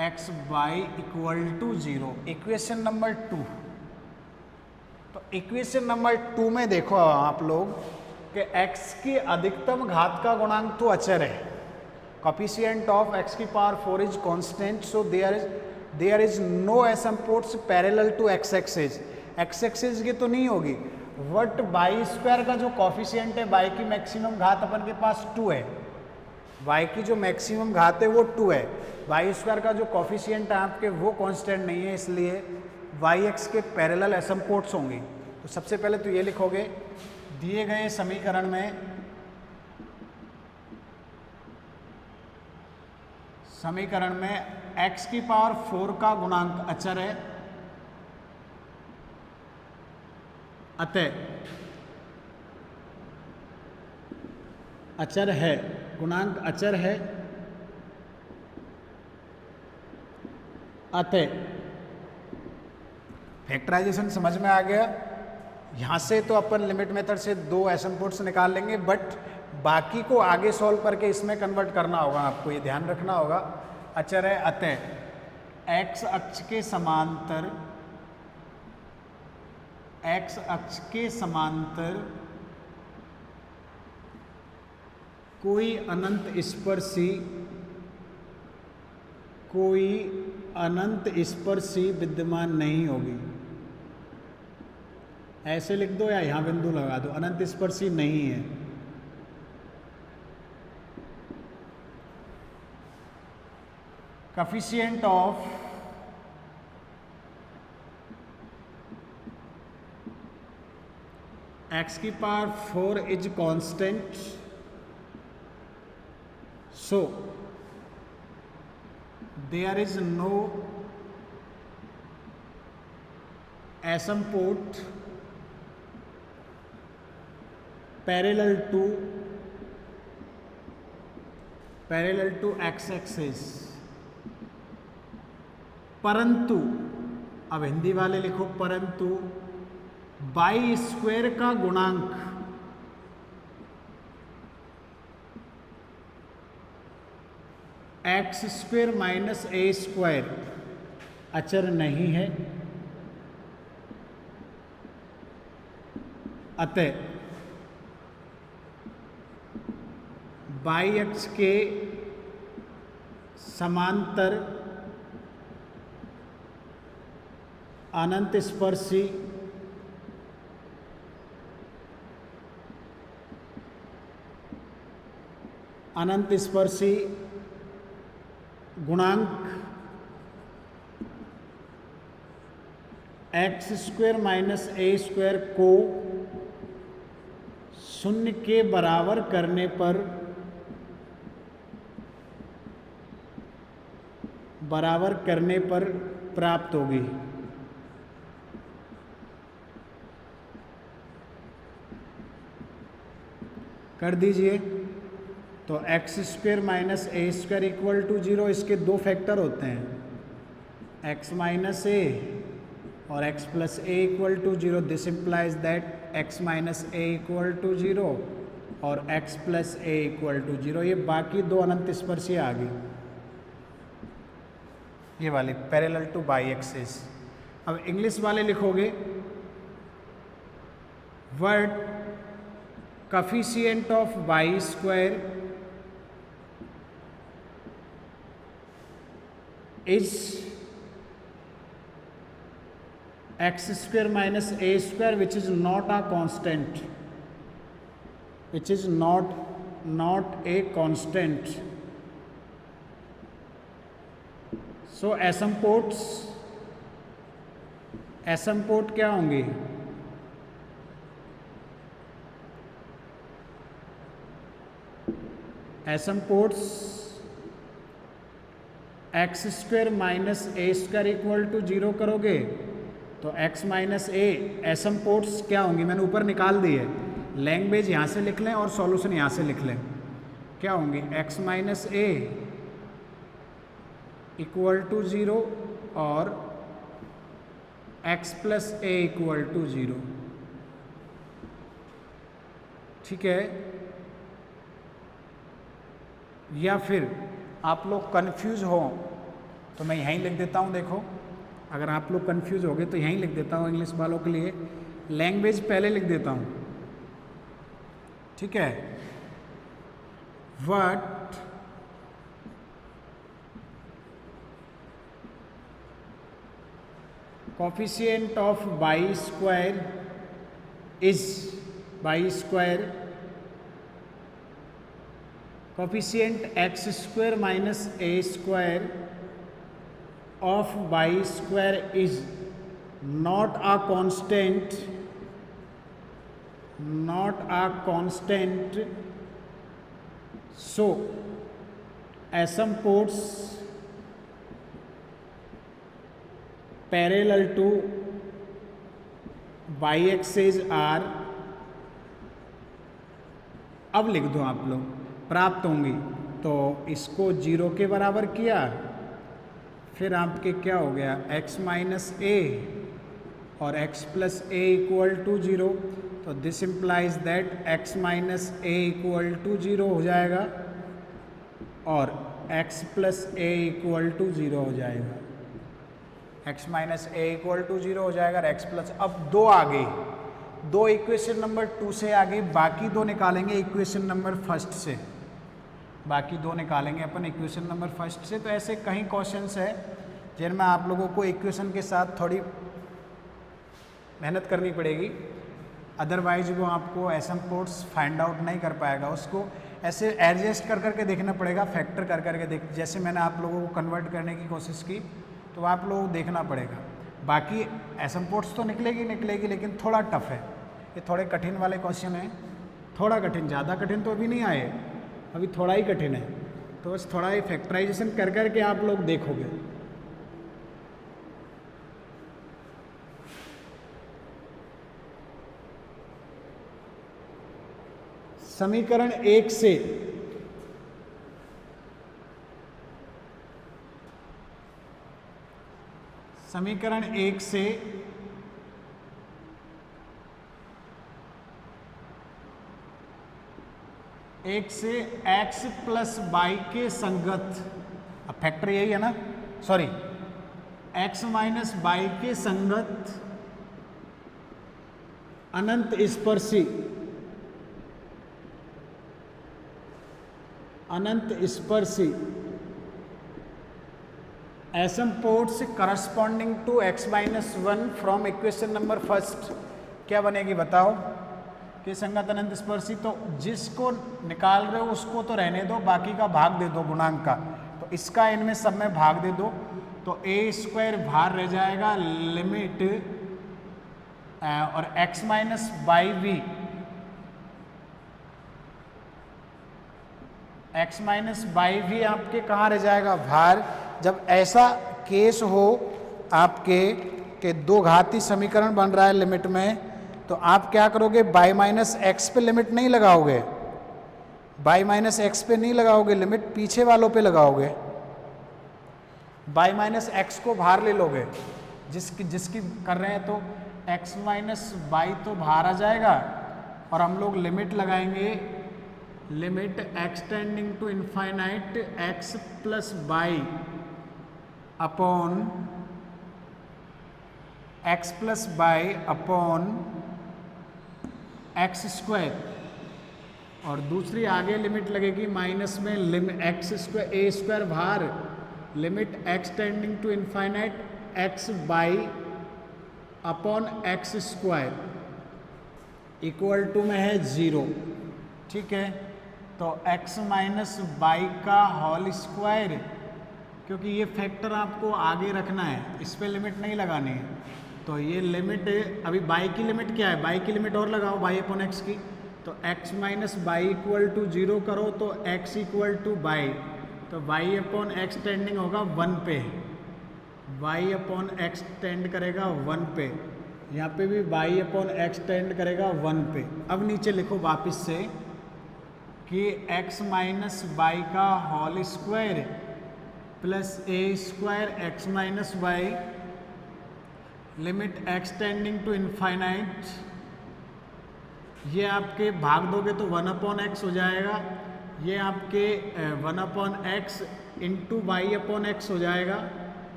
Speaker 1: x y equal to 0। Equation number 2। तो इक्वेशन नंबर 2 में देखो आप लोग कि x की अधिकतम घात का गुणांक तो अचर है, कोफिशिएंट ऑफ x की power 4 is constant, so there is no asymptotes parallel to x axis. x axis की तो नहीं होगी, बट बाई स्क्वायर का जो कोफिशिएंट है, बाई की मैक्सिमम घात अपन के पास 2 है, बाई की जो मैक्सिमम घात है वो 2 है, बाई स्क्वायर का जो कोफिशिएंट है आपके वो कांस्टेंट नहीं है, इसलिए वाई एक्स के पैरेलल एसिम्पोट्स होंगे। तो सबसे पहले तो ये लिखोगे, दिए गए समीकरण में समीकरण में x की पावर 4 का गुणांक अचर है, अतः अचर है, गुणांक अचर है, अतः फैक्टराइजेशन समझ में आ गया। यहाँ से तो अपन लिमिट मेथड से 2 एसिम्पोट्स निकाल लेंगे, बट बाकी को आगे सॉल्व करके इसमें कन्वर्ट करना होगा, आपको ये ध्यान रखना होगा। अचर है, अतः x अक्ष के समांतर, x अक्ष के समांतर कोई अनंत स्पर्शी, कोई अनंत स्पर्शी विद्यमान नहीं होगी। ऐसे लिख दो या यहां बिंदु लगा दो, अनंत स्पर्शी नहीं है। कोएफिशिएंट ऑफ x की power 4 is constant, so there is no asymptote parallel to x-axis, परंतु, अब हिंदी वाले लिखो, परंतु बाई स्क्वायर का गुणांक x square minus a square अचर नहीं है, अतः बाई अक्ष के समांतर अनंत स्पर्शी गुणांक x square minus a square को शून्य के बराबर करने पर प्राप्त होगी। कर दीजिए। तो x square minus a square equal to 0, इसके 2 फैक्टर होते हैं, एक्स माइनस ए और x plus a equal to 0। This implies that x minus a equal to 0 और x plus a equal to 0। ये बाकी 2 अनंत स्पर्शी आ गई, ये वाली पैरेलल टू बाई एक्सिस। अब इंग्लिश वाले लिखोगे, word coefficient of y square is x square minus a square, which is not a constant, which is not a constant. So asymptote क्या होंगी? asymptotes x square minus a square equal to 0 करोगे तो x minus ए एसिम्पोट्स क्या होंगी? मैंने ऊपर निकाल दी है, लैंग्वेज यहाँ से लिख लें और सॉल्यूशन यहाँ से लिख लें। क्या होंगी? X minus a equal to 0 और x plus a equal to 0। ठीक है। या फिर आप लोग कंफ्यूज हो तो मैं यहीं लिख देता हूँ। देखो, अगर आप लोग कंफ्यूज हो गए तो यहीं लिख देता हूँ, इंग्लिश वालों के लिए लैंग्वेज पहले लिख देता हूँ। ठीक है। What coefficient of y square is, y square coefficient x square minus a square of y square is not a constant, so asymptotes parallel to y-axis are, अब लिख दो आप लोग, प्राप्त होंगी। तो इसको 0 के बराबर किया, फिर आपके क्या हो गया x माइनस ए और x plus a equal to 0। तो this implies that x minus a equal to 0 हो जाएगा और x plus a equal to 0 हो जाएगा। x minus a equal to 0 हो जाएगा और x प्लस, अब दो आ गई, दो इक्वेशन नंबर 2 से आ गई, बाकी दो निकालेंगे इक्वेशन नंबर फर्स्ट से, बाकी दो निकालेंगे अपन इक्वेशन नंबर फर्स्ट से। तो ऐसे कहीं क्वेश्चंस है जिनमें आप लोगों को इक्वेशन के साथ थोड़ी मेहनत करनी पड़ेगी, अदरवाइज वो आपको एसिम्प्टोट्स फाइंड आउट नहीं कर पाएगा, उसको ऐसे एडजस्ट कर करके देखना पड़ेगा, फैक्टर कर करके देख, जैसे मैंने आप लोगों को कन्वर्ट करने की कोशिश की तो आप लोगों को देखना पड़ेगा। बाकी एसिम्प्टोट्स तो निकलेगी, लेकिन थोड़ा टफ है, ये थोड़े कठिन वाले क्वेश्चन हैं, थोड़ा कठिन, ज़्यादा कठिन तो अभी नहीं आए, अभी थोड़ा ही कठिन है। तो बस थोड़ा ही फैक्टराइजेशन कर करके आप लोग देखोगे। समीकरण 1 से x प्लस y के संगत, अब फैक्टर यही है ना, सॉरी x माइनस y के संगत अनंत स्पर्शी asymptotes corresponding to x minus 1 from equation number first क्या बनेगी बताओ? कि संगत अनंत स्पर्शी, तो जिसको निकाल रहे हो उसको तो रहने दो, बाकी का भाग दे दो गुणांक का, तो इसका इनमें सब में भाग दे दो, तो ए स्क्वायर बाहर रह जाएगा, लिमिट और x minus y v, x minus y v आपके कहाँ रह जाएगा बाहर। जब ऐसा केस हो आपके के दो घाती समीकरण बन रहा है लिमिट में, तो आप क्या करोगे, बाई माइनस एक्स पे लिमिट नहीं लगाओगे, बाई माइनस एक्स पे नहीं लगाओगे, लिमिट पीछे वालों पे लगाओगे, बाई माइनस एक्स को बाहर ले लोगे, जिसकी कर रहे हैं, तो एक्स माइनस बाई तो बाहर आ जाएगा और हम लोग लिमिट लगाएंगे, limit extending to infinite x plus y upon x plus y upon x square, और दूसरी आगे लिमिट लगेगी माइनस में, limit x square a square बाहर, limit extending to infinite x y upon x square equal to में है 0, ठीक है। तो x माइनस बाई का होल स्क्वायर, क्योंकि ये फैक्टर आपको आगे रखना है, इस पर लिमिट नहीं लगानी है, तो ये लिमिट अभी बाई की लिमिट क्या है, बाई की लिमिट और लगाओ बाई अपॉन एक्स की, तो x minus y equal to 0 करो तो x इक्वल टू बाई, तो y अपॉन एक्स टेंडिंग होगा 1 पे, y अपॉन एक्स टेंड करेगा 1 पे, यहाँ पे भी y अपॉन एक्स टेंड करेगा 1 पे। अब नीचे लिखो वापस से कि x माइनस बाई का whole square plus a square x minus y, limit extending to infinite, ये आपके भाग दोगे तो 1 अपॉन एक्स हो जाएगा, ये आपके 1 upon x into y upon x हो जाएगा,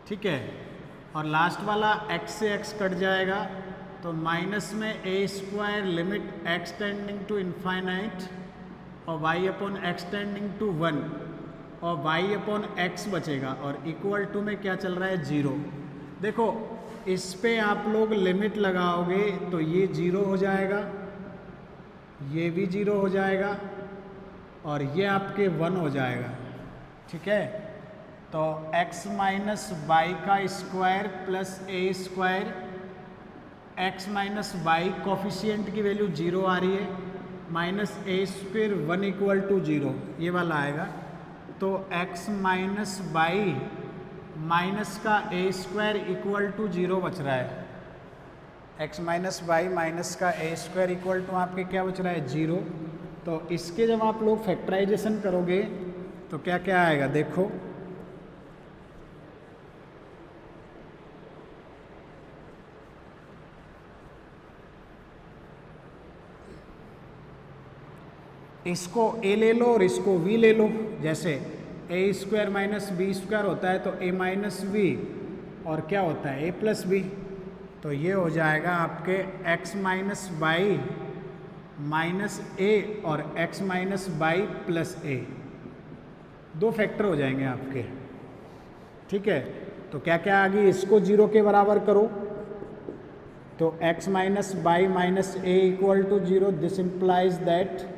Speaker 1: ठीक है, और लास्ट वाला x से x कट जाएगा, तो माइनस में a square limit extending to infinite और y अपॉन एक्सटेंडिंग टू 1 और y अपॉन एक्स बचेगा, और इक्वल टू में क्या चल रहा है 0। देखो इस पे आप लोग लिमिट लगाओगे तो ये 0 हो जाएगा, ये भी 0 हो जाएगा और ये आपके 1 हो जाएगा, ठीक है। तो x माइनस बाई का square plus a square, x minus y coefficient की वैल्यू 0 आ रही है, minus a square 1 equal to 0, ये वाला आएगा। तो x माइनस बाई माइनस का ए स्क्वायर इक्वल टू 0 बच रहा है। x माइनस बाई माइनस का ए स्क्वायर इक्वल टू आपके क्या बच रहा है 0। तो इसके जब आप लोग फैक्टराइजेशन करोगे तो क्या क्या आएगा देखो, इसको a ले लो और इसको v ले लो। जैसे ए स्क्वायर माइनस बी स्क्वायर होता है तो a माइनस वी और क्या होता है a प्लस बी। तो ये हो जाएगा आपके x minus y minus a और x माइनस बाई प्लस ए, दो फैक्टर हो जाएंगे आपके। ठीक है, तो क्या क्या आ गई, इसको 0 के बराबर करो तो x minus y minus a equal to 0, this implies that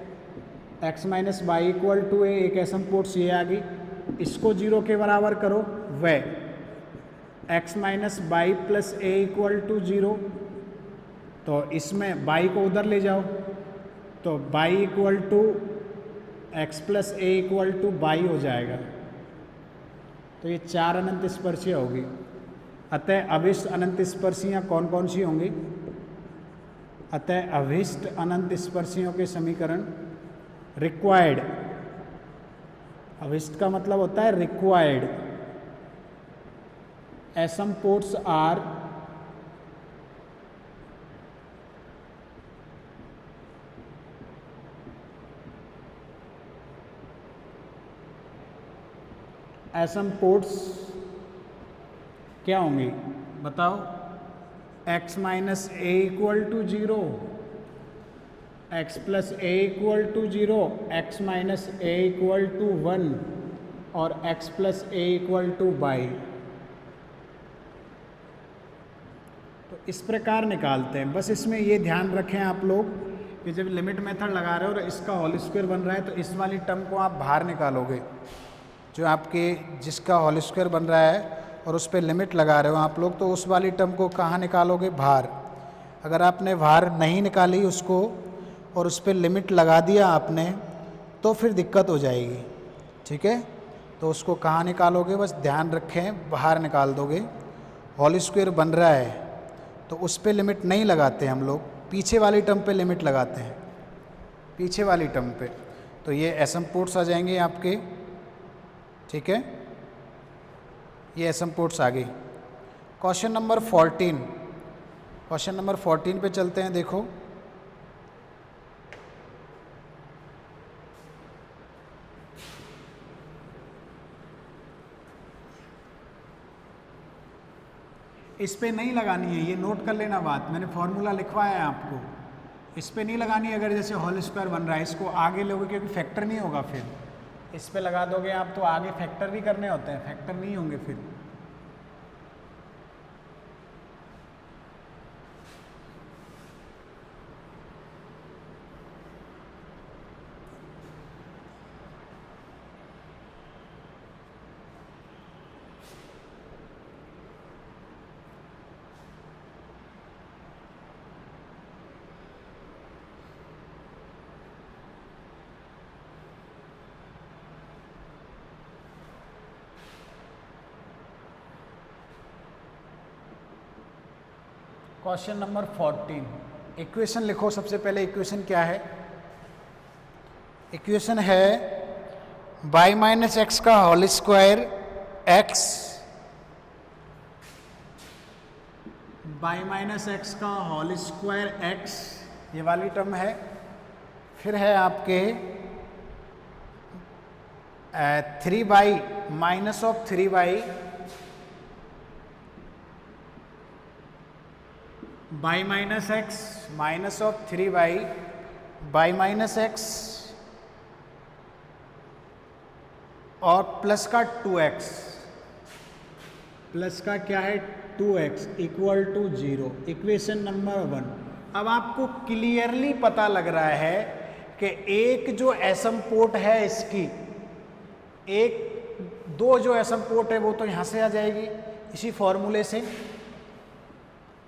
Speaker 1: x minus y equal to a, एक एसिम्पोर्ट्स ये आ गई। इसको 0 के बराबर करो वह x minus y plus a equal to 0, तो इसमें बाई को उधर ले जाओ तो y equal to x plus a equal to y हो जाएगा। तो ये 4 अनंत स्पर्शियाँ होगी। अतः अभिष्ट अनंत स्पर्शियाँ कौन कौन सी होंगी? अतः अभिष्ट अनंत स्पर्शियों के समीकरण रिक्वायर्ड, अभिष्ट का मतलब होता है रिक्वायर्ड, एसिम्पोर्ट्स आर एसिम्पोर्ट्स क्या होंगी बताओ? x minus a equal to 0, x plus a equal to 0, x minus a equal to 1 और x plus a equal to by. तो इस प्रकार निकालते हैं। बस इसमें ये ध्यान रखें आप लोग कि जब लिमिट मेथड लगा रहे हो और इसका होल स्क्वायर बन रहा है तो इस वाली टर्म को आप बाहर निकालोगे, जो आपके जिसका होल स्क्वायर बन रहा है और उस पर लिमिट लगा रहे हो आप लोग, तो उस वाली टर्म को कहाँ निकालोगे? बाहर। अगर आपने बाहर नहीं निकाली उसको और उस पर लिमिट लगा दिया आपने तो फिर दिक्कत हो जाएगी। ठीक है, तो उसको कहाँ निकालोगे? बस ध्यान रखें, बाहर निकाल दोगे। होल स्क्वायर बन रहा है तो उस पर लिमिट नहीं लगाते हम लोग, पीछे वाली टर्म पे लिमिट लगाते हैं, पीछे वाली टर्म पे। तो ये एसिम्पोर्ट्स आ जाएंगे आपके। ठीक है, ये एसिम्पोर्ट्स आ गई। क्वेश्चन नंबर 14, क्वेश्चन नंबर 14 पे चलते हैं। देखो इस पे नहीं लगानी है, ये नोट कर लेना बात, मैंने फॉर्मूला लिखवाया है आपको। इस पे नहीं लगानी है। अगर जैसे होल स्क्वायर बन रहा है इसको आगे लोगे क्योंकि फैक्टर नहीं होगा, फिर इस पे लगा दोगे आप तो आगे फैक्टर भी करने होते हैं, फैक्टर नहीं होंगे फिर। क्वेश्चन नंबर 14, इक्वेशन लिखो। सबसे पहले इक्वेशन क्या है? इक्वेशन है y माइनस एक्स का whole square x, y minus x का होल स्क्वायर x, ये वाली टर्म है। फिर है आपके 3y minus of 3y y minus x minus of 3y y minus x और प्लस का 2x, प्लस का क्या है 2x equal to 0, equation number 1। अब आपको क्लियरली पता लग रहा है कि एक जो एसिम्पोर्ट है इसकी, एक दो जो एसिम्पोर्ट है वो तो यहाँ से आ जाएगी इसी फॉर्मूले से,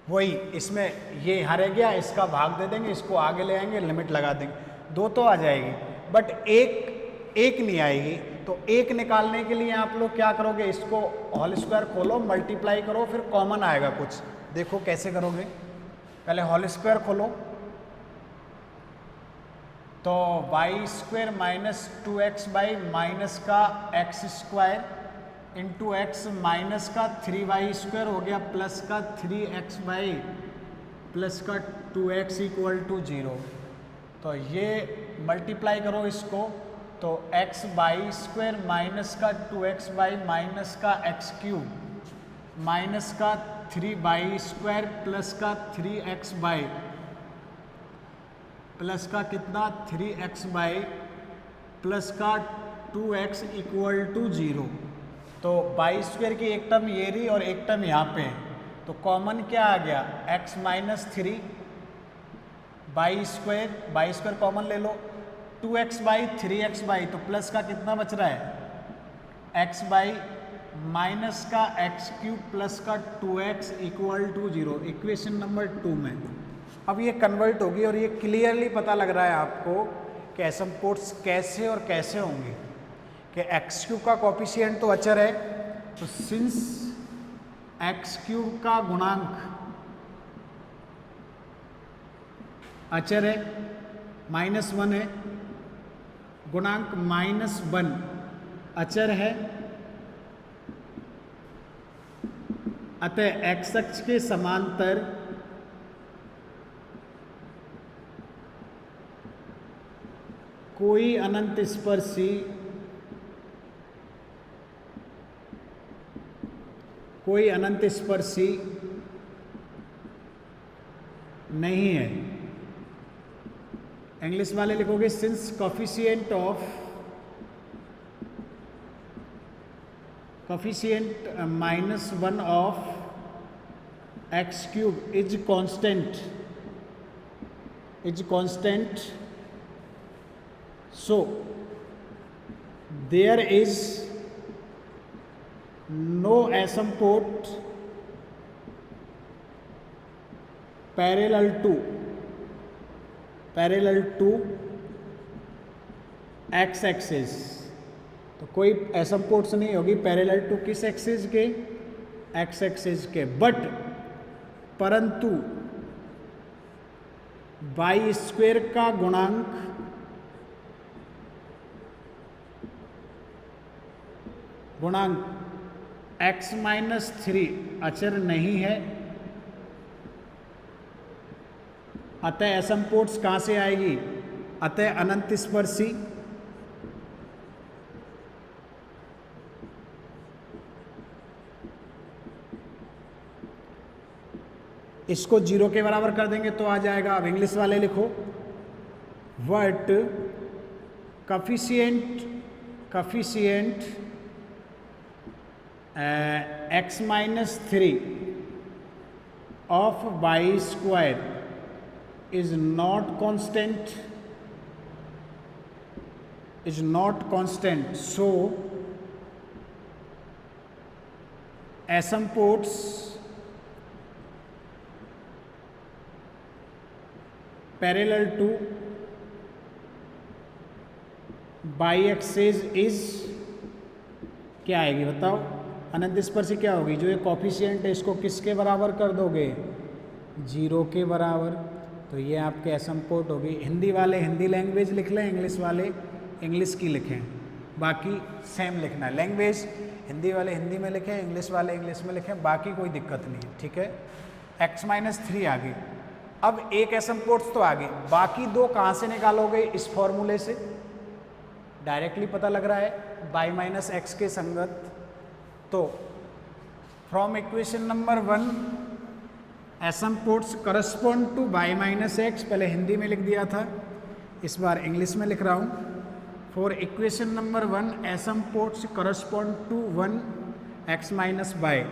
Speaker 1: वही इसमें ये यहाँ रह गया, इसका भाग दे देंगे, इसको आगे ले आएंगे, लिमिट लगा देंगे। 2 तो आ जाएगी, बट एक नहीं आएगी। तो एक निकालने के लिए आप लोग क्या करोगे, इसको होल स्क्वायर खोलो, मल्टीप्लाई करो, फिर कॉमन आएगा कुछ। देखो कैसे करोगे, पहले होल स्क्वायर खोलो, तो y square minus 2x y minus का x square into x minus का 3y स्क्वायर हो गया प्लस का 3x बाई प्लस का 2x इक्वल टू 0। तो ये मल्टीप्लाई करो इसको, तो x बाई स्क्वायर माइनस का 2x बाई माइनस का x क्यूब माइनस का 3y स्क्वायर प्लस का 3x बाई प्लस का कितना 3x बाई प्लस का 2x इक्वल टू 0। तो बाई स्क्वायर की एक टर्म ये रही और एक टर्म यहाँ पे है, तो कॉमन क्या आ गया x minus 3 by square common ले लो, 2x बाई 3x बाई, तो प्लस का कितना बच रहा है x बाई माइनस का x क्यूब प्लस का 2x equal to 0, equation number 2 में। अब ये कन्वर्ट होगी और ये क्लियरली पता लग रहा है आपको कि एसिम्पोट्स कैसे और कैसे होंगे, कि एक्स क्यूब का कॉफिशिएंट तो अचर है, तो सिंस एक्स क्यूब का गुणांक अचर है, -1 है, गुणांक -1 अचर है, अतः एक्स अक्ष के समांतर कोई अनंत स्पर्शी नहीं है। इंग्लिश वाले लिखोगे since coefficient -1 of x cube is constant, so there is no asymptote parallel to x axis. तो कोई एसिम्पोट्स नहीं होगी पैरेलल टू किस एक्सिस के, x एक्सिस के, परंतु बाई स्क्वायर का गुणांक x माइनस 3 अचर नहीं है, अतः एसिम्पोट्स कहां से आएगी, अतः अनंत स्पर्शी। इसको 0 के बराबर कर देंगे तो आ जाएगा। अब इंग्लिश वाले लिखो, what coefficient x minus 3 of y square is not constant, so asymptotes parallel to y-axis is क्या आएगी बताओ, अनंत स्पर्शी क्या होगी, जो ये कॉफिशिएंट है इसको किसके बराबर कर दोगे, 0 के बराबर। तो ये आपके एसिम्पोट होगी। हिंदी वाले हिंदी लैंग्वेज लिख लें, इंग्लिश वाले इंग्लिश की लिखें, बाकी सेम लिखना है। लैंग्वेज हिंदी वाले हिंदी में लिखें, इंग्लिश वाले इंग्लिश में लिखें, बाकी कोई दिक्कत नहीं है, ठीक है। x माइनस 3 आ गई। अब एक एसिम्पोट्स तो आ गई, बाकी दो कहाँ से निकालोगे, इस फॉर्मूले से डायरेक्टली पता लग रहा है, y माइनस एक्स के संगत। तो from equation number 1 asymptotes correspond to y minus x, पहले हिंदी में लिख दिया था, इस बार इंग्लिश में लिख रहा हूँ। For equation number 1 asymptotes correspond to 1 x minus y।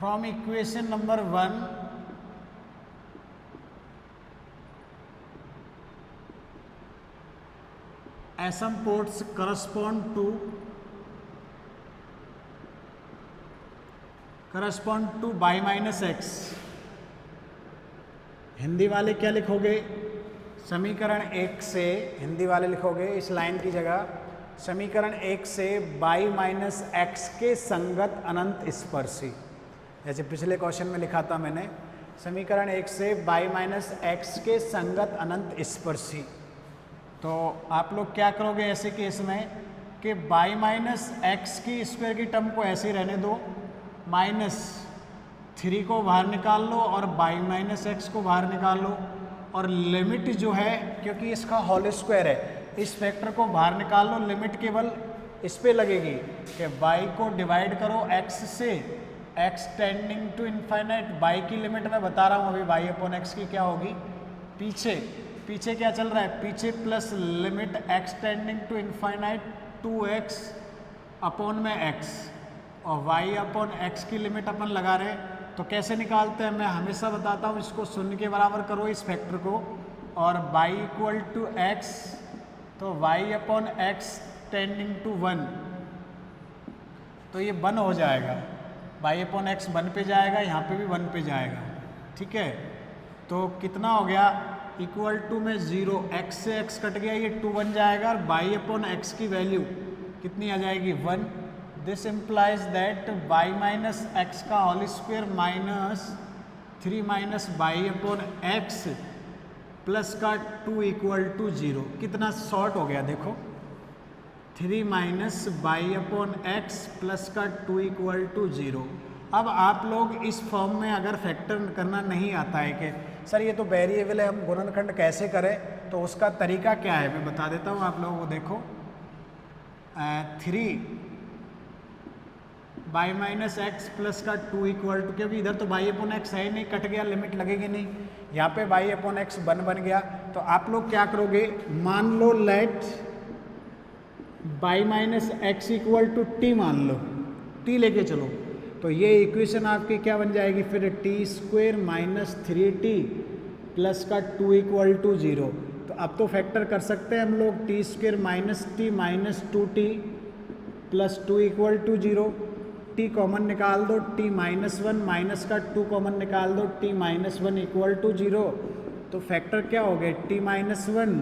Speaker 1: From equation number 1 asymptotes correspond to y minus x. Hindi वाले क्या लिखोगे? समीकरण 1 से हिंदी वाले लिखोगे इस लाइन की जगह समीकरण 1 से y माइनस एक्स के संगत अनंत स्पर्शी। जैसे पिछले क्वेश्चन में लिखा था मैंने, समीकरण 1 से y माइनस एक्स के संगत अनंत स्पर्शी। तो आप लोग क्या करोगे ऐसे केस में कि y माइनस एक्स की स्क्वायर की टर्म को ऐसे ही रहने दो, -3 को बाहर निकाल लो और y माइनस एक्स को बाहर निकाल लो, और लिमिट जो है क्योंकि इसका होल स्क्वायर है इस फैक्टर को बाहर निकाल लो, लिमिट केवल इस पे लगेगी कि y को डिवाइड करो x से, x tending to infinite. y की लिमिट मैं बता रहा हूँ अभी y अपॉन एक्स की क्या होगी। पीछे क्या चल रहा है? पीछे plus limit x tending to infinite 2x upon में x, और y अपॉन x की लिमिट अपन लगा रहे हैं। तो कैसे निकालते हैं मैं हमेशा बताता हूँ, इसको शून्य के बराबर करो इस फैक्टर को, और y इक्वल टू एक्स, तो y upon x tending to 1, तो ये 1 हो जाएगा। y अपॉन एक्स 1 पे जाएगा, यहाँ पे भी 1 पे जाएगा, ठीक है। तो कितना हो गया? इक्वल टू में 0, x से x कट गया, ये 2 बन जाएगा, और y अपॉन एक्स की वैल्यू कितनी आ जाएगी? 1। This implies that y minus x का whole square minus 3 minus y upon x plus का 2 इक्वल टू 0। कितना शॉर्ट हो गया देखो, 3 minus y upon x plus का 2 इक्वल टू 0। अब आप लोग इस फॉर्म में अगर फैक्टर करना नहीं आता है कि सर ये तो वेरिएबल है, हम गुणनखंड कैसे करें, तो उसका तरीका क्या है मैं बता देता हूँ आप लोगों को। देखो 3 y माइनस एक्स प्लस का 2 इक्वल टू, क्योंकि इधर तो y अपॉन एक्स है नहीं, कट गया, लिमिट लगेगी नहीं, यहाँ पे y अपॉन एक्स 1 बन गया। तो आप लोग क्या करोगे, मान लो let y minus x equal to t, मान लो t लेके चलो, तो ये इक्वेशन आपकी क्या बन जाएगी फिर? T square minus 3t plus का 2 इक्वल टू 0। तो अब तो फैक्टर कर सकते हैं हम लोग, t square minus t minus 2t plus 2 equal to 0। T common निकाल दो, टी माइनस 1 माइनस का 2 कॉमन निकाल दो, टी माइनस 1 इक्वल टू 0। तो फैक्टर क्या हो गए? T minus 1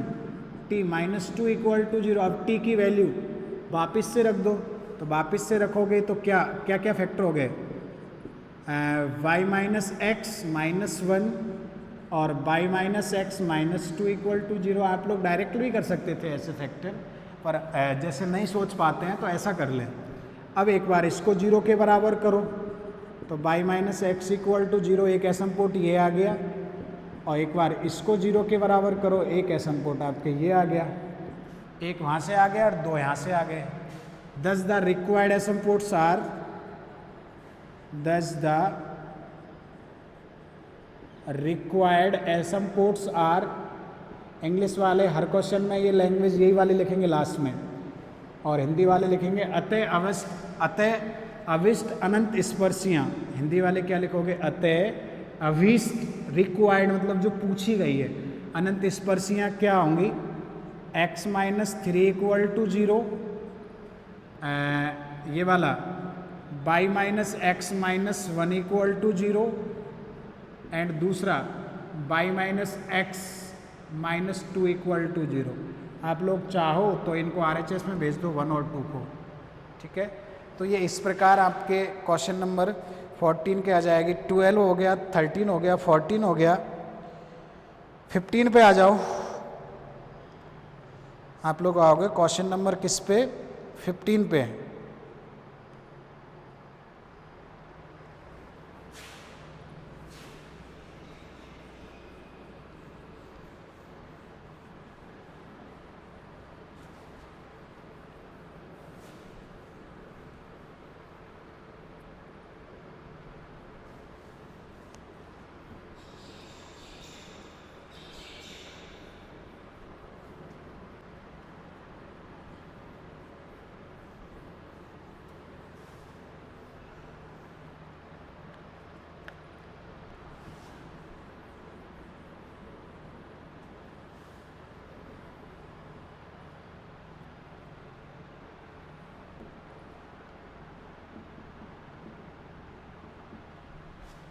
Speaker 1: t minus 2 equal to 0। अब टी की वैल्यू वापस से रख दो, तो वापस से रखोगे तो क्या क्या क्या फैक्टर हो गए? y माइनस एक्स माइनस 1 और y minus x minus 2 equal to 0। आप लोग डायरेक्ट भी कर सकते थे ऐसे फैक्टर, पर जैसे नहीं सोच पाते हैं तो ऐसा कर लें। अब एक बार इसको 0 के बराबर करो, तो y minus x equal to 0, एक एसिम्पोट ये आ गया, और एक बार इसको 0 के बराबर करो, एक एसिम्पोट आपके ये आ गया, एक वहाँ से आ गया और 2 यहाँ से आ गए। Thus the required asymptotes are, English वाले हर क्वेश्चन में ये लैंग्वेज यही वाली लिखेंगे लास्ट में, और हिंदी वाले लिखेंगे अतः अविष्ट अनंत स्पर्शियाँ। हिंदी वाले क्या लिखोगे? अतः अविष्ट, रिक्वायर्ड मतलब जो पूछी गई है, अनंत स्पर्शियाँ क्या होंगी? x माइनस 3 इक्वल टू 0, ये वाला y minus x minus 1 equal to 0, and दूसरा y minus x minus 2 equal to 0। आप लोग चाहो तो इनको RHS में भेज दो 1 और 2 को, ठीक है। तो ये इस प्रकार आपके क्वेश्चन नंबर 14 के आ जाएगी। 12 हो गया, 13 हो गया, 14 हो गया, 15 पे आ जाओ। आप लोग आओगे क्वेश्चन नंबर किस पे? 15 पे।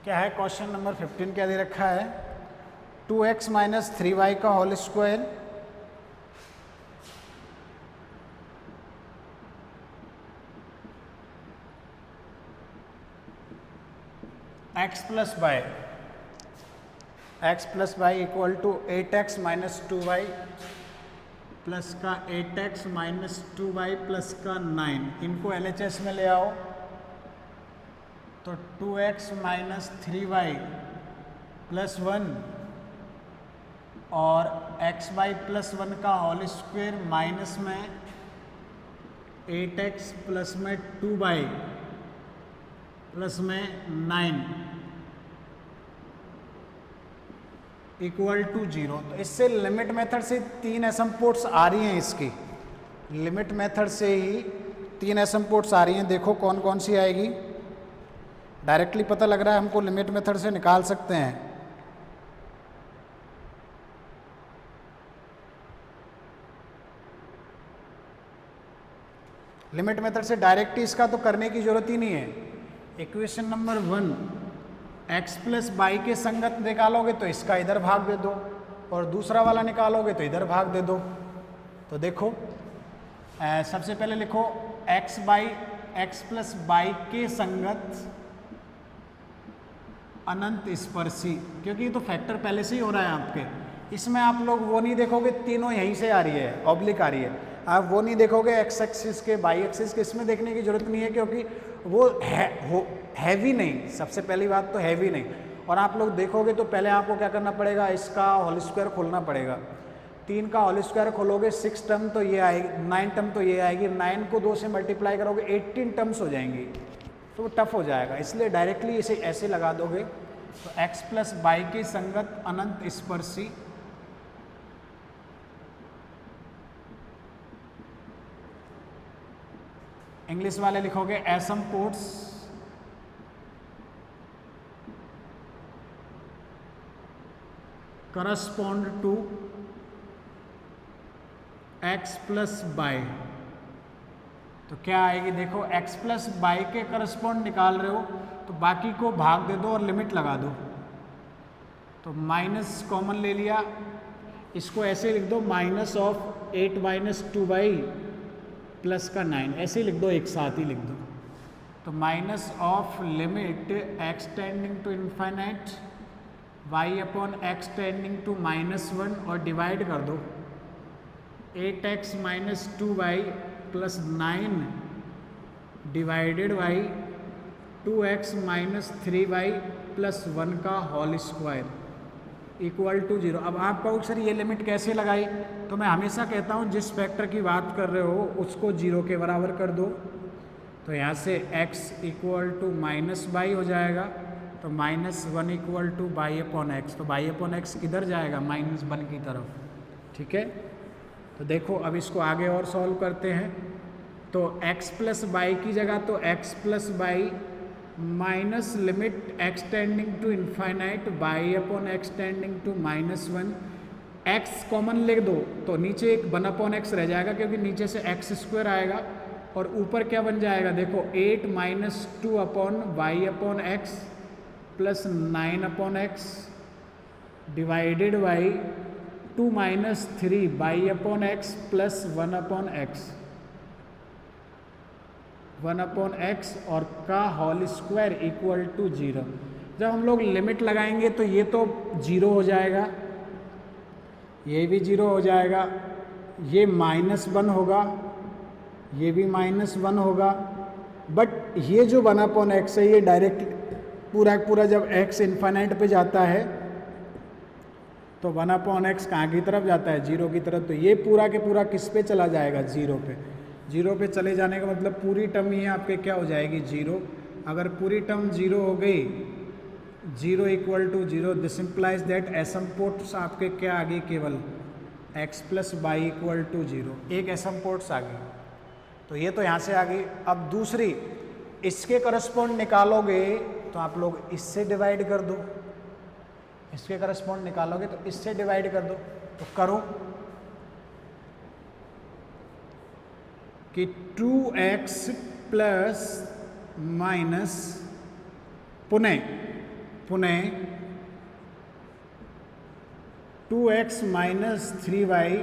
Speaker 1: क्या है क्वेश्चन नंबर 15, क्या दे रखा है? 2x माइनस 3y का whole square x plus y equal to 8x minus 2y plus का 8x माइनस 2y प्लस का 9, इनको LHS में ले आओ तो 2x माइनस 3y प्लस 1 और xy प्लस 1 का होल स्क्वायर माइनस में 8x प्लस में 2y प्लस में 9 इक्वल टू 0। तो इससे लिमिट मेथड से 3 एसिम्पोट्स आ रही हैं, इसकी लिमिट मेथड से ही 3 एसिम्पोट्स आ रही हैं। देखो कौन कौन सी आएगी, डायरेक्टली पता लग रहा है हमको, लिमिट मेथड से निकाल सकते हैं। लिमिट मेथड से डायरेक्टली इसका तो करने की जरूरत ही नहीं है। Equation number 1, x plus y के संगत निकालोगे तो इसका इधर भाग दे दो और दूसरा वाला निकालोगे तो इधर भाग दे दो। तो देखो सबसे पहले लिखो x प्लस बाई के संगत अनंत स्पर्शी, क्योंकि ये तो फैक्टर पहले से ही हो रहा है आपके। इसमें आप लोग वो नहीं देखोगे, तीनों यहीं से आ रही है, ऑब्लिक आ रही है, आप वो नहीं देखोगे एक्स एक्सिस के बाई एक्सिस के, इसमें देखने की जरूरत नहीं है क्योंकि वो हैवी नहीं, सबसे पहली बात तो हैवी नहीं। और आप लोग देखोगे तो पहले आपको क्या करना पड़ेगा, इसका होल स्क्वायर खोलना पड़ेगा। 3 का होल स्क्वायर खोलोगे 6 टर्म तो ये आएगी, 9 टर्म तो ये आएगी, 9 को 2 से मल्टीप्लाई करोगे 18 टर्म्स हो जाएंगी, तो वो टफ हो जाएगा। इसलिए डायरेक्टली इसे ऐसे लगा दोगे तो x प्लस बाई के संगत अनंत स्पर्शी इंग्लिश वाले लिखोगे asymptotes correspond to x plus y. तो क्या आएगी, देखो x प्लस बाई के करस्पॉन्ड निकाल रहे हो तो बाकी को भाग दे दो और लिमिट लगा दो। तो माइनस कॉमन ले लिया, इसको ऐसे लिख दो minus of 8 minus 2y plus का 9, ऐसे लिख दो, एक साथ ही लिख दो। तो minus of limit x tending to infinite y upon x tending to -1 और डिवाइड कर दो 8x minus 2y plus 9 divided by 2x minus 3y plus 1 का होल स्क्वायर इक्वल टू 0। अब आप कहो सर ये लिमिट कैसे लगाई, तो मैं हमेशा कहता हूँ जिस फैक्टर की बात कर रहे हो उसको 0 के बराबर कर दो। तो यहाँ से x equal to minus y हो जाएगा, तो -1 equal to y upon x. तो बाई अपॉन एक्स किधर जाएगा, -1 की तरफ, ठीक है। तो देखो अब इसको आगे और सॉल्व करते हैं। तो x प्लस बाई की जगह तो x plus by minus limit x tending to infinite by upon x tending to -1, x common लिख दो तो नीचे एक 1 अपॉन एक्स रह जाएगा क्योंकि नीचे से x स्क्वायर आएगा, और ऊपर क्या बन जाएगा, देखो 8 minus 2 upon y upon x plus 9 upon x divided by 2 minus 3 by upon x plus 1 upon x, 1 upon x और का होल स्क्वायर इक्वल टू 0। जब हम लोग लिमिट लगाएंगे तो ये तो 0 हो जाएगा, ये भी 0 हो जाएगा, ये -1 होगा, ये भी -1 होगा। बट ये जो 1 अपॉन एक्स है ये डायरेक्ट पूरा जब x इन्फाइनाइट पे जाता है तो 1 अपॉन एक्स कहाँ की तरफ जाता है, 0 की तरफ। तो ये पूरा के पूरा किस पे चला जाएगा, 0 पे। 0 पे चले जाने का मतलब पूरी टर्म ही आपके क्या हो जाएगी, 0। अगर पूरी टर्म 0 हो गई, 0 equal to 0, this implies that asymptotes आपके क्या आ गई, केवल x plus y equal to 0, एक एसिम्पोट्स आ गई। तो ये तो यहाँ से आ गई। अब दूसरी, इसके करस्पॉन्ड निकालोगे तो आप लोग इससे डिवाइड कर दो, इसके करस्पॉन्ड निकालोगे तो इससे डिवाइड कर दो। तो करो कि 2x प्लस माइनस पुनः पुनः 2x माइनस 3y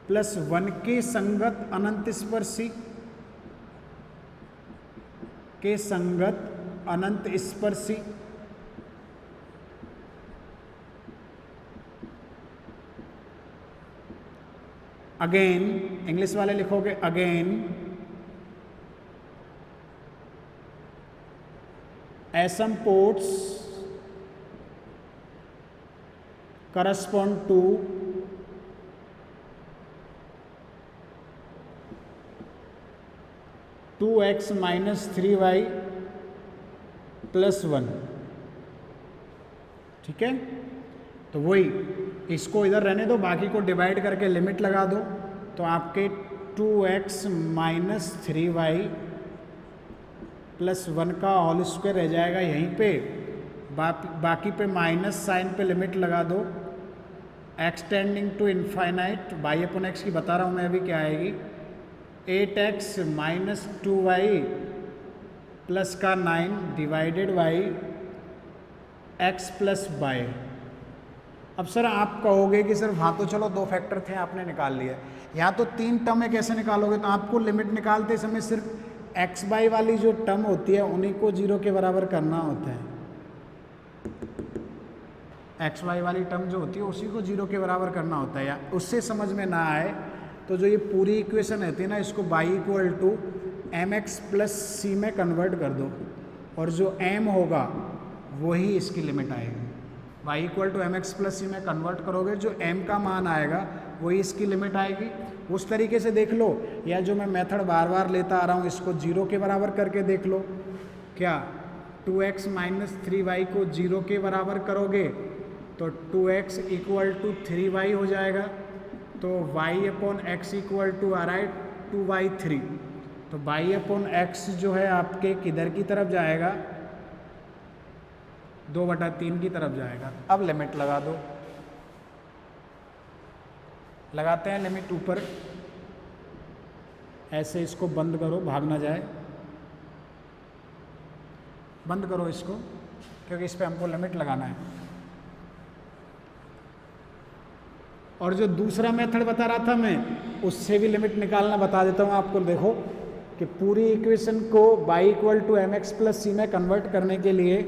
Speaker 1: प्लस 1 के संगत अनंत स्पर्शी के संगत अनंत स्पर्शी अगेन, इंग्लिश वाले लिखोगे again asymptotes correspond to two x minus 3y plus 1। ठीक है, तो वही इसको इधर रहने दो, बाकी को डिवाइड करके लिमिट लगा दो, तो आपके 2x माइनस 3y प्लस 1 का होल स्क्वायर रह जाएगा यहीं पे, बाकी पे माइनस साइन पे लिमिट लगा दो, x tending to infinite, by upon x की बता रहा हूँ मैं अभी क्या आएगी, 8x माइनस 2y प्लस का 9 divided by x plus by. अब सर आप कहोगे कि सर हाँ तो चलो 2 फैक्टर थे आपने निकाल लिया, यहाँ तो 3 टर्म है कैसे निकालोगे, तो आपको लिमिट निकालते समय सिर्फ x बाई वाली जो टर्म होती है उन्हीं को 0 के बराबर करना होता है, एक्स वाई वाली टर्म जो होती है उसी को 0 के बराबर करना होता है। या उससे समझ में ना आए तो जो ये पूरी इक्वेशन रहती है ना, इसको y equal to m x plus c में कन्वर्ट कर दो, और जो m होगा वही इसकी लिमिट आएगी। y equal to m x plus c में कन्वर्ट करोगे, जो m का मान आएगा वही इसकी लिमिट आएगी। उस तरीके से देख लो, या जो मैं मेथड बार बार लेता आ रहा हूँ इसको 0 के बराबर करके देख लो, क्या 2x माइनस 3y को 0 के बराबर करोगे तो 2x इक्वल टू 3y हो जाएगा, तो y upon x equal to आ रहा है 2y3, तो y अपॉन एक्स जो है आपके किधर की तरफ जाएगा, 2/3 की तरफ जाएगा। अब लिमिट लगा दो, लगाते हैं लिमिट ऊपर, ऐसे इसको बंद करो, भाग ना जाए, बंद करो इसको क्योंकि इस पे हमको लिमिट लगाना है। और जो दूसरा मेथड बता रहा था मैं, उससे भी लिमिट निकालना बता देता हूँ आपको। देखो कि पूरी इक्वेशन को y equal to m x plus c में कन्वर्ट करने के लिए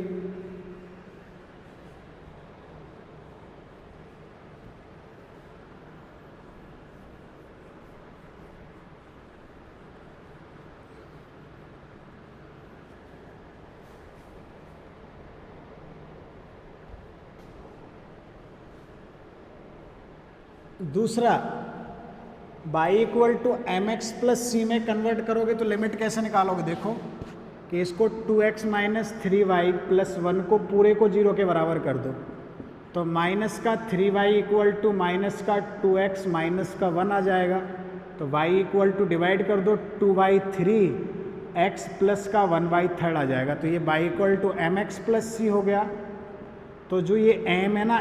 Speaker 1: दूसरा y equal to m x plus c में कन्वर्ट करोगे तो लिमिट कैसे निकालोगे। देखो कि इसको 2x माइनस 3y प्लस 1 को पूरे को 0 के बराबर कर दो, तो माइनस का 3y इक्वल टू माइनस का 2x माइनस का 1 आ जाएगा, तो y इक्वल टू डिवाइड कर दो 2/3 x प्लस का 1/3 आ जाएगा, तो ये y equal to m x plus c हो गया। तो जो ये m है ना,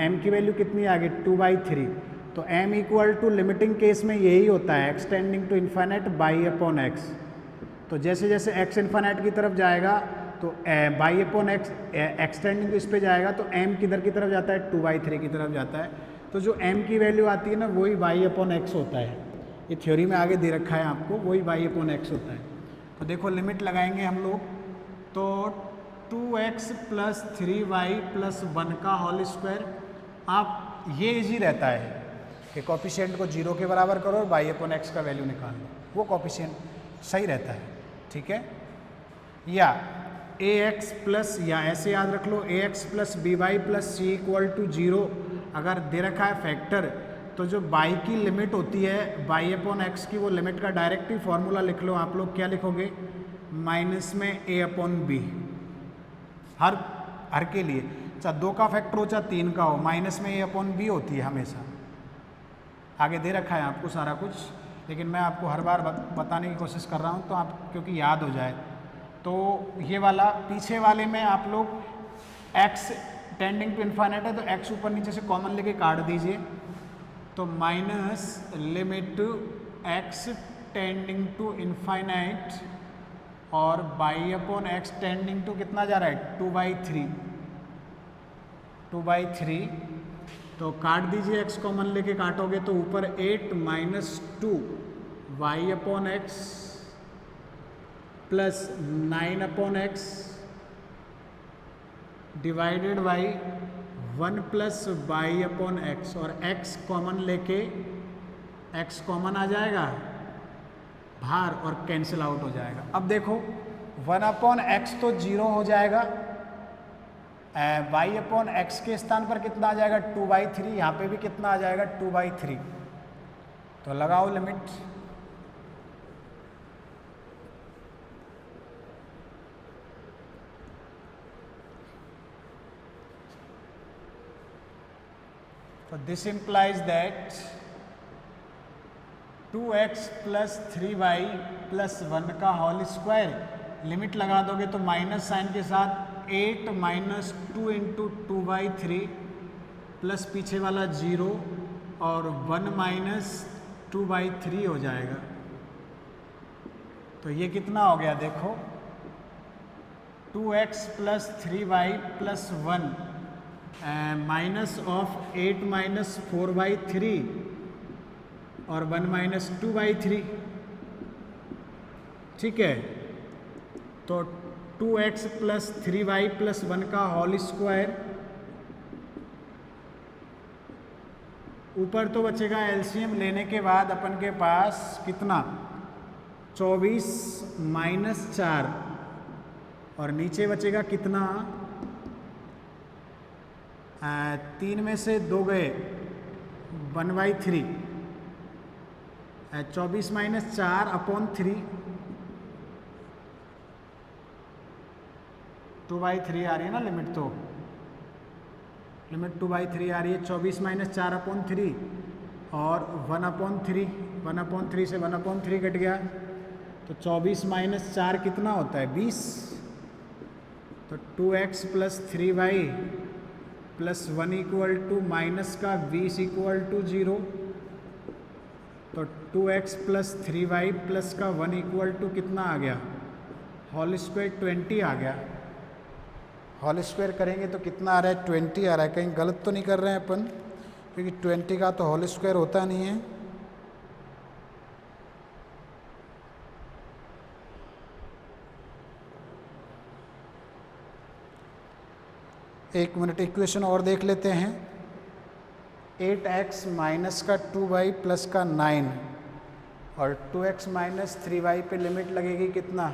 Speaker 1: m की वैल्यू कितनी आ गई 2/3, तो m equal to limiting case में यही होता है, x tending to infinite by upon x। तो जैसे जैसे x इन्फाइनाइट की तरफ जाएगा तो by upon x tending to इस पे जाएगा, तो m किधर की तरफ जाता है 2/3 की तरफ जाता है, तो जो m की वैल्यू आती है ना वही y अपॉन x होता है। ये थ्योरी में आगे दे रखा है आपको, वही y अपॉन x होता है। तो देखो लिमिट लगाएंगे हम लोग, तो 2x प्लस 3y प्लस 1 का होल स्क्वायर, आप ये इजी रहता है कि कॉफिशिएंट को 0 के बराबर करो और y अपॉन एक्स का वैल्यू निकाल लो, वो कॉफिशिएंट सही रहता है। ठीक है, या ax प्लस, या ऐसे याद रख लो ax plus by plus c equal to 0 अगर दे रखा है फैक्टर, तो जो y की लिमिट होती है y अपॉन एक्स की, वो लिमिट का डायरेक्ट ही फॉर्मूला लिख लो आप लोग। क्या लिखोगे, माइनस में a अपॉन बी, हर के लिए, चाहे 2 का फैक्टर हो चाहे 3 का हो, माइनस में a अपॉन बी होती है हमेशा। आगे दे रखा है आपको सारा कुछ, लेकिन मैं आपको हर बार बताने की कोशिश कर रहा हूँ तो आप क्योंकि याद हो जाए। तो ये वाला पीछे वाले में आप लोग x टेंडिंग टू इन्फाइनाइट है तो x ऊपर नीचे से कॉमन लेके काट दीजिए, तो minus limit x tending to infinite और y upon x tending to कितना जा रहा है 2/3, 2/3, तो काट दीजिए, x कॉमन लेके काटोगे तो ऊपर 8 minus 2 y upon x plus 9 upon x divided by 1 plus y upon x, और x कॉमन लेके x कॉमन आ जाएगा बाहर और कैंसिल आउट हो जाएगा। अब देखो 1 अपॉन एक्स तो 0 हो जाएगा, y अपॉन एक्स के स्थान पर कितना आ जाएगा 2/3, यहाँ पे भी कितना आ जाएगा 2/3। तो लगाओ लिमिट, तो this implies that 2x plus 3y plus 1 का होल स्क्वायर, लिमिट लगा दोगे तो माइनस साइन के साथ 8 माइनस 2 इंटू 2/3 प्लस पीछे वाला 0 और 1 माइनस 2/3 हो जाएगा। तो ये कितना हो गया देखो, 2x plus 3y plus 1 minus of 8 minus 4/3 और 1 माइनस 2/3, ठीक है। तो 2x प्लस 3y प्लस 1 का होल स्क्वायर, ऊपर तो बचेगा एलसीएम लेने के बाद अपन के पास कितना 24 माइनस 4, और नीचे बचेगा कितना 3 में से 2 गए 1/3, 24 माइनस 4 अपॉन 3, 2/3 आ रही है ना लिमिट, तो लिमिट 2/3 आ रही है, 24 माइनस 4 अपॉन 3 और 1/3, 1/3 से 1/3 कट गया, तो 24 माइनस 4 कितना होता है 20, तो 2x plus 3y plus 1 equal to minus का 20 इक्वल टू 0, तो 2x प्लस 3y प्लस का 1 इक्वल टू कितना आ गया होल स्क्वायर 20 आ गया। होल स्क्वायर करेंगे तो कितना आ रहा है 20 आ रहा है, कहीं गलत तो नहीं कर रहे हैं अपन, क्योंकि 20 का तो होल स्क्वायर होता नहीं है। एक मिनट इक्वेशन और देख लेते हैं। 8x माइनस का 2y प्लस का 9 और 2x माइनस 3y पे लिमिट लगेगी कितना,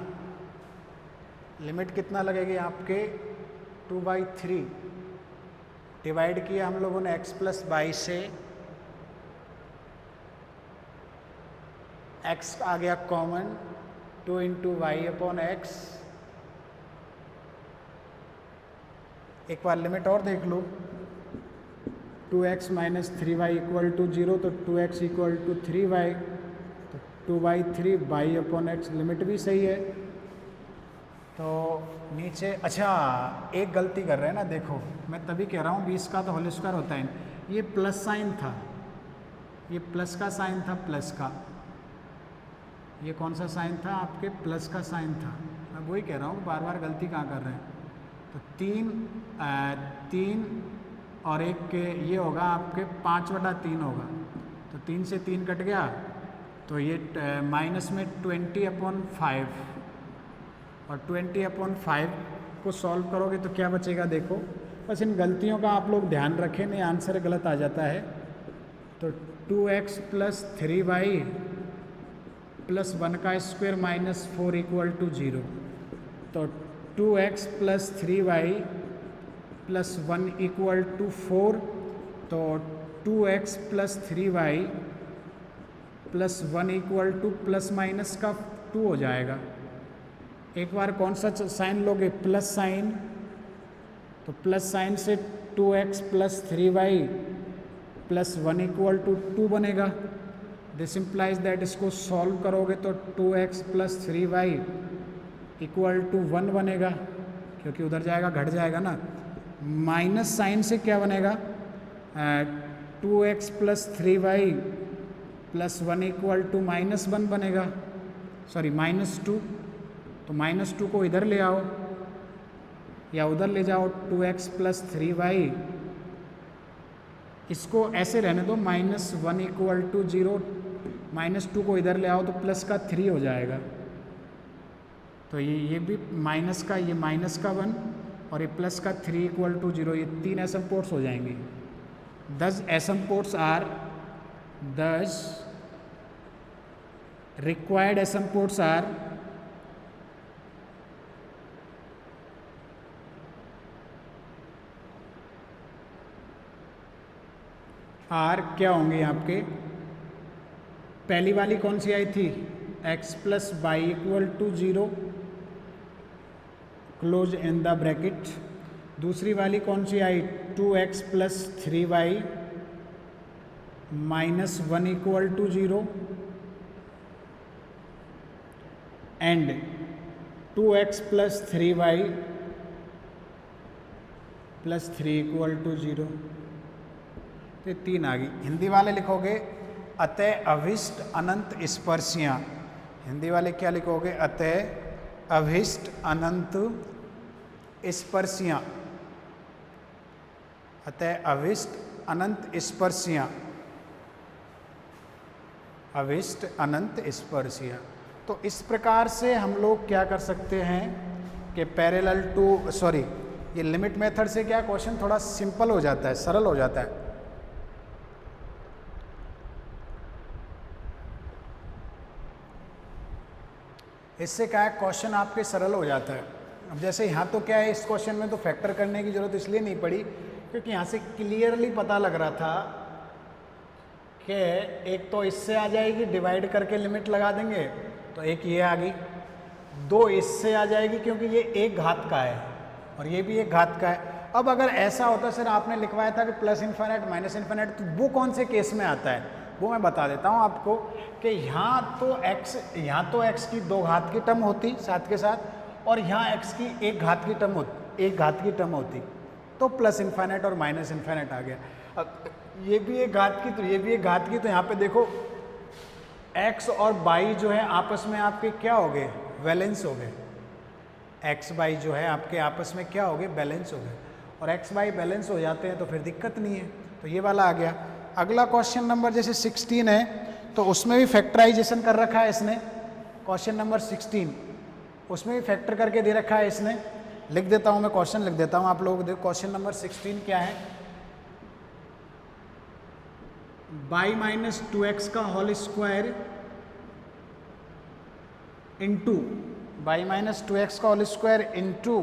Speaker 1: लिमिट कितना लगेगी आपके 2/3, डिवाइड किया हम लोगों ने x प्लस 22 से, x आ गया common 2 into y upon x. एक बार लिमिट और देख लो, 2x minus 3y equal to 0, तो 2x इक्वल टू 3y, तो 2/3 वाई अपॉन एक्स, लिमिट भी सही है। तो नीचे अच्छा एक गलती कर रहे हैं ना, देखो मैं तभी कह रहा हूँ 20 का तो होल स्क्वायर होता है, ये प्लस साइन था, ये प्लस का साइन था, प्लस का, ये कौन सा साइन था आपके प्लस का साइन था, मैं वही कह रहा हूँ बार बार गलती कहाँ कर रहे हैं। तो 3 और 1 के ये होगा आपके 5/3 होगा, तो 3 से 3 कट गया, तो ये माइनस में 20/5 और 20/5 को सॉल्व करोगे तो क्या बचेगा देखो, बस इन गलतियों का आप लोग ध्यान रखें, नहीं आंसर गलत आ जाता है। तो 2x प्लस 3y प्लस 1 का स्क्वायर माइनस 4 इक्वल टू 0, तो 2x plus 3y plus 1 equal to 4, तो 2x plus 3y plus 1 equal two plus minus का 2 हो जाएगा। एक बार कौन सा साइन लोगे प्लस साइन, तो प्लस साइन से 2x plus 3y plus 1 equal to 2 बनेगा। दिस इम्प्लाइज दैट इसको सॉल्व करोगे तो 2x plus 3y equal to 1 बनेगा, क्योंकि उधर जाएगा घट जाएगा ना। माइनस साइन से क्या बनेगा 2x plus 3y plus 1 equal to -1 बनेगा, सॉरी -2, तो -2 को इधर ले आओ या उधर ले जाओ, 2x प्लस 3y इसको ऐसे रहने दो, -1 इक्वल टू 0, -2 को इधर ले आओ तो प्लस का 3 हो जाएगा। तो ये भी माइनस का, ये -1 और ये प्लस का 3 इक्वल टू 0, ये 3 एसिम्पोट्स हो जाएंगे। 10 एसिम्पोट्स आर, 10 रिक्वायर्ड एसिम्पोट्स आर क्या होंगे आपके? पहली वाली कौन सी आई थी? x plus y equal to 0 close in the bracket. दूसरी वाली कौन सी आई? 2x plus 3y -1 equal to 0 and 2x plus 3y plus 3 equal to 0। तो 3 आ गई। हिंदी वाले लिखोगे अतः अभिष्ट अनंत स्पर्शियाँ। हिंदी वाले क्या लिखोगे? अतः अभिष्ट अनंत स्पर्शियाँ। अतः अभिष्ट अनंत स्पर्शियाँ। अभिष्ट अनंत स्पर्शियाँ। तो इस प्रकार से हम लोग क्या कर सकते हैं कि पैरेलल टू ये लिमिट मेथड से क्या क्वेश्चन थोड़ा सिंपल हो जाता है, सरल हो जाता है। इससे क्या है, क्वेश्चन आपके सरल हो जाता है। अब जैसे यहाँ तो क्या है, इस क्वेश्चन में तो फैक्टर करने की जरूरत इसलिए नहीं पड़ी क्योंकि यहाँ से क्लियरली पता लग रहा था कि एक तो इससे आ जाएगी, डिवाइड करके लिमिट लगा देंगे तो एक ये आ गई, 2 इससे आ जाएगी क्योंकि ये एक घात का है और ये भी एक घात का है। अब अगर ऐसा होता सर आपने लिखवाया था कि प्लस इन्फिनिट माइनस इन्फिनिट, तो वो कौन से केस में आता है वो मैं बता देता हूँ आपको कि यहाँ तो x की 2 घात की टर्म होती साथ के साथ, और यहाँ x की 1 घात की टर्म होती, तो प्लस इन्फिनिट और माइनस इन्फिनिट आ गया। अब ये भी एक घात की, तो ये भी एक घात की, तो यहाँ पे देखो x और y जो है आपस में आपके क्या हो गए? बैलेंस हो गए। x y जो है आपके आपस में क्या हो गए? बैलेंस हो गए। और x y बैलेंस हो जाते हैं तो फिर दिक्कत नहीं है। तो ये वाला आ गया। अगला क्वेश्चन नंबर जैसे 16 है तो उसमें भी फैक्टराइजेशन कर रखा है इसने। क्वेश्चन नंबर 16 उसमें भी फैक्टर करके दे रखा है इसने। लिख देता हूँ मैं, क्वेश्चन लिख देता हूँ, आप लोग देखो क्वेश्चन नंबर 16 क्या है। y माइनस 2x का whole square into y minus 2x का whole square into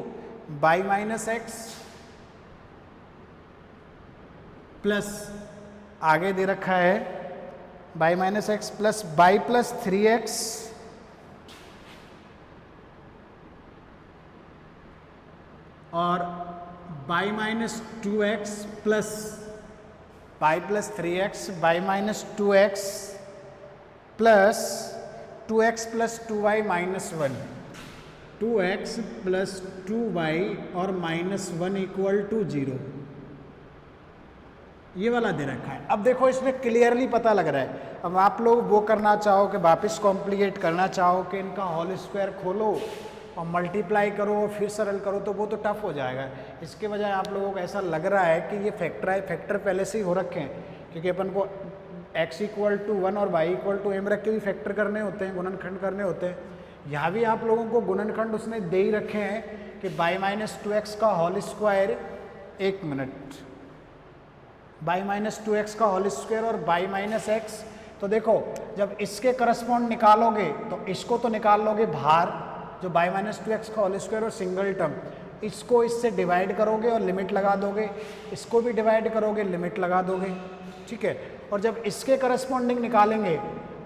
Speaker 1: y minus x plus आगे दे रखा है y minus x plus y plus 3x और y minus 2x plus y plus 3x y minus 2x plus 2x plus 2y minus 1, 2x plus 2y और minus 1 equal to 0, ये वाला दे रखा है। अब देखो इसमें क्लियरली पता लग रहा है। अब आप लोग वो करना चाहो कि वापस कॉम्प्लिकेट करना चाहो कि इनका होल स्क्वायर खोलो और मल्टीप्लाई करो और फिर सरल करो तो वो तो टफ हो जाएगा। इसके बजाय आप लोगों को ऐसा लग रहा है कि ये फैक्टर पहले से ही हो रखे हैं, क्योंकि अपन को x इक्वल टू 1 और y इक्वल टू m रख के भी फैक्टर करने होते हैं, गुणनखंड करने होते हैं। यहाँ भी आप लोगों को गुणनखंड उसने दे ही रखे हैं कि y माइनस 2x का होल स्क्वायर, एक मिनट, y माइनस 2x का होल स्क्वायर और y माइनस x। तो देखो जब इसके करस्पॉन्ड निकालोगे तो इसको तो निकाल लोगे बाहर, जो y माइनस 2x का होल स्क्वायर और सिंगल टर्म, इसको इससे डिवाइड करोगे और लिमिट लगा दोगे, इसको भी डिवाइड करोगे, लिमिट लगा दोगे, ठीक है। और जब इसके करस्पॉन्डिंग निकालेंगे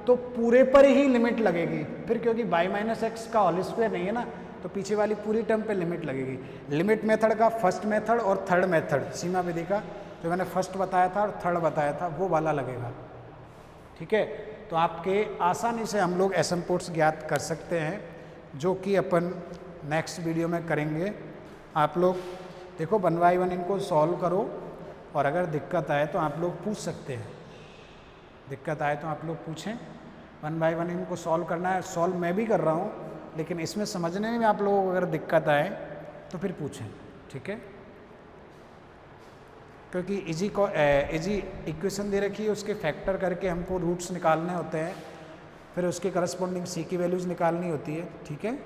Speaker 1: तो पूरे पर ही लिमिट लगेगी फिर, क्योंकि y माइनस एक्स का होल स्क्वायर नहीं है ना, तो पीछे वाली पूरी टर्म पे लिमिट लगेगी। लिमिट मेथड का फर्स्ट मेथड और थर्ड मेथड, सीमा विधि का जो मैंने फर्स्ट बताया था और थर्ड बताया था वो वाला लगेगा, ठीक है। तो आपके आसानी से हम लोग एसिम्पोट्स ज्ञात कर सकते हैं, जो कि अपन नेक्स्ट वीडियो में करेंगे। आप लोग देखो 1 बाय 1 इनको सॉल्व करो और अगर दिक्कत आए तो आप लोग पूछ सकते हैं, दिक्कत आए तो आप लोग पूछें। 1 बाय 1 इनको सॉल्व करना है, सॉल्व मैं भी कर रहा हूँ, लेकिन इसमें समझने में आप लोगों को अगर दिक्कत आए तो फिर पूछें, ठीक है। क्योंकि इजी इक्वेशन दे रखी है, उसके फैक्टर करके हमको रूट्स निकालने होते हैं, फिर उसके करस्पॉन्डिंग सी की वैल्यूज़ निकालनी होती है, ठीक है।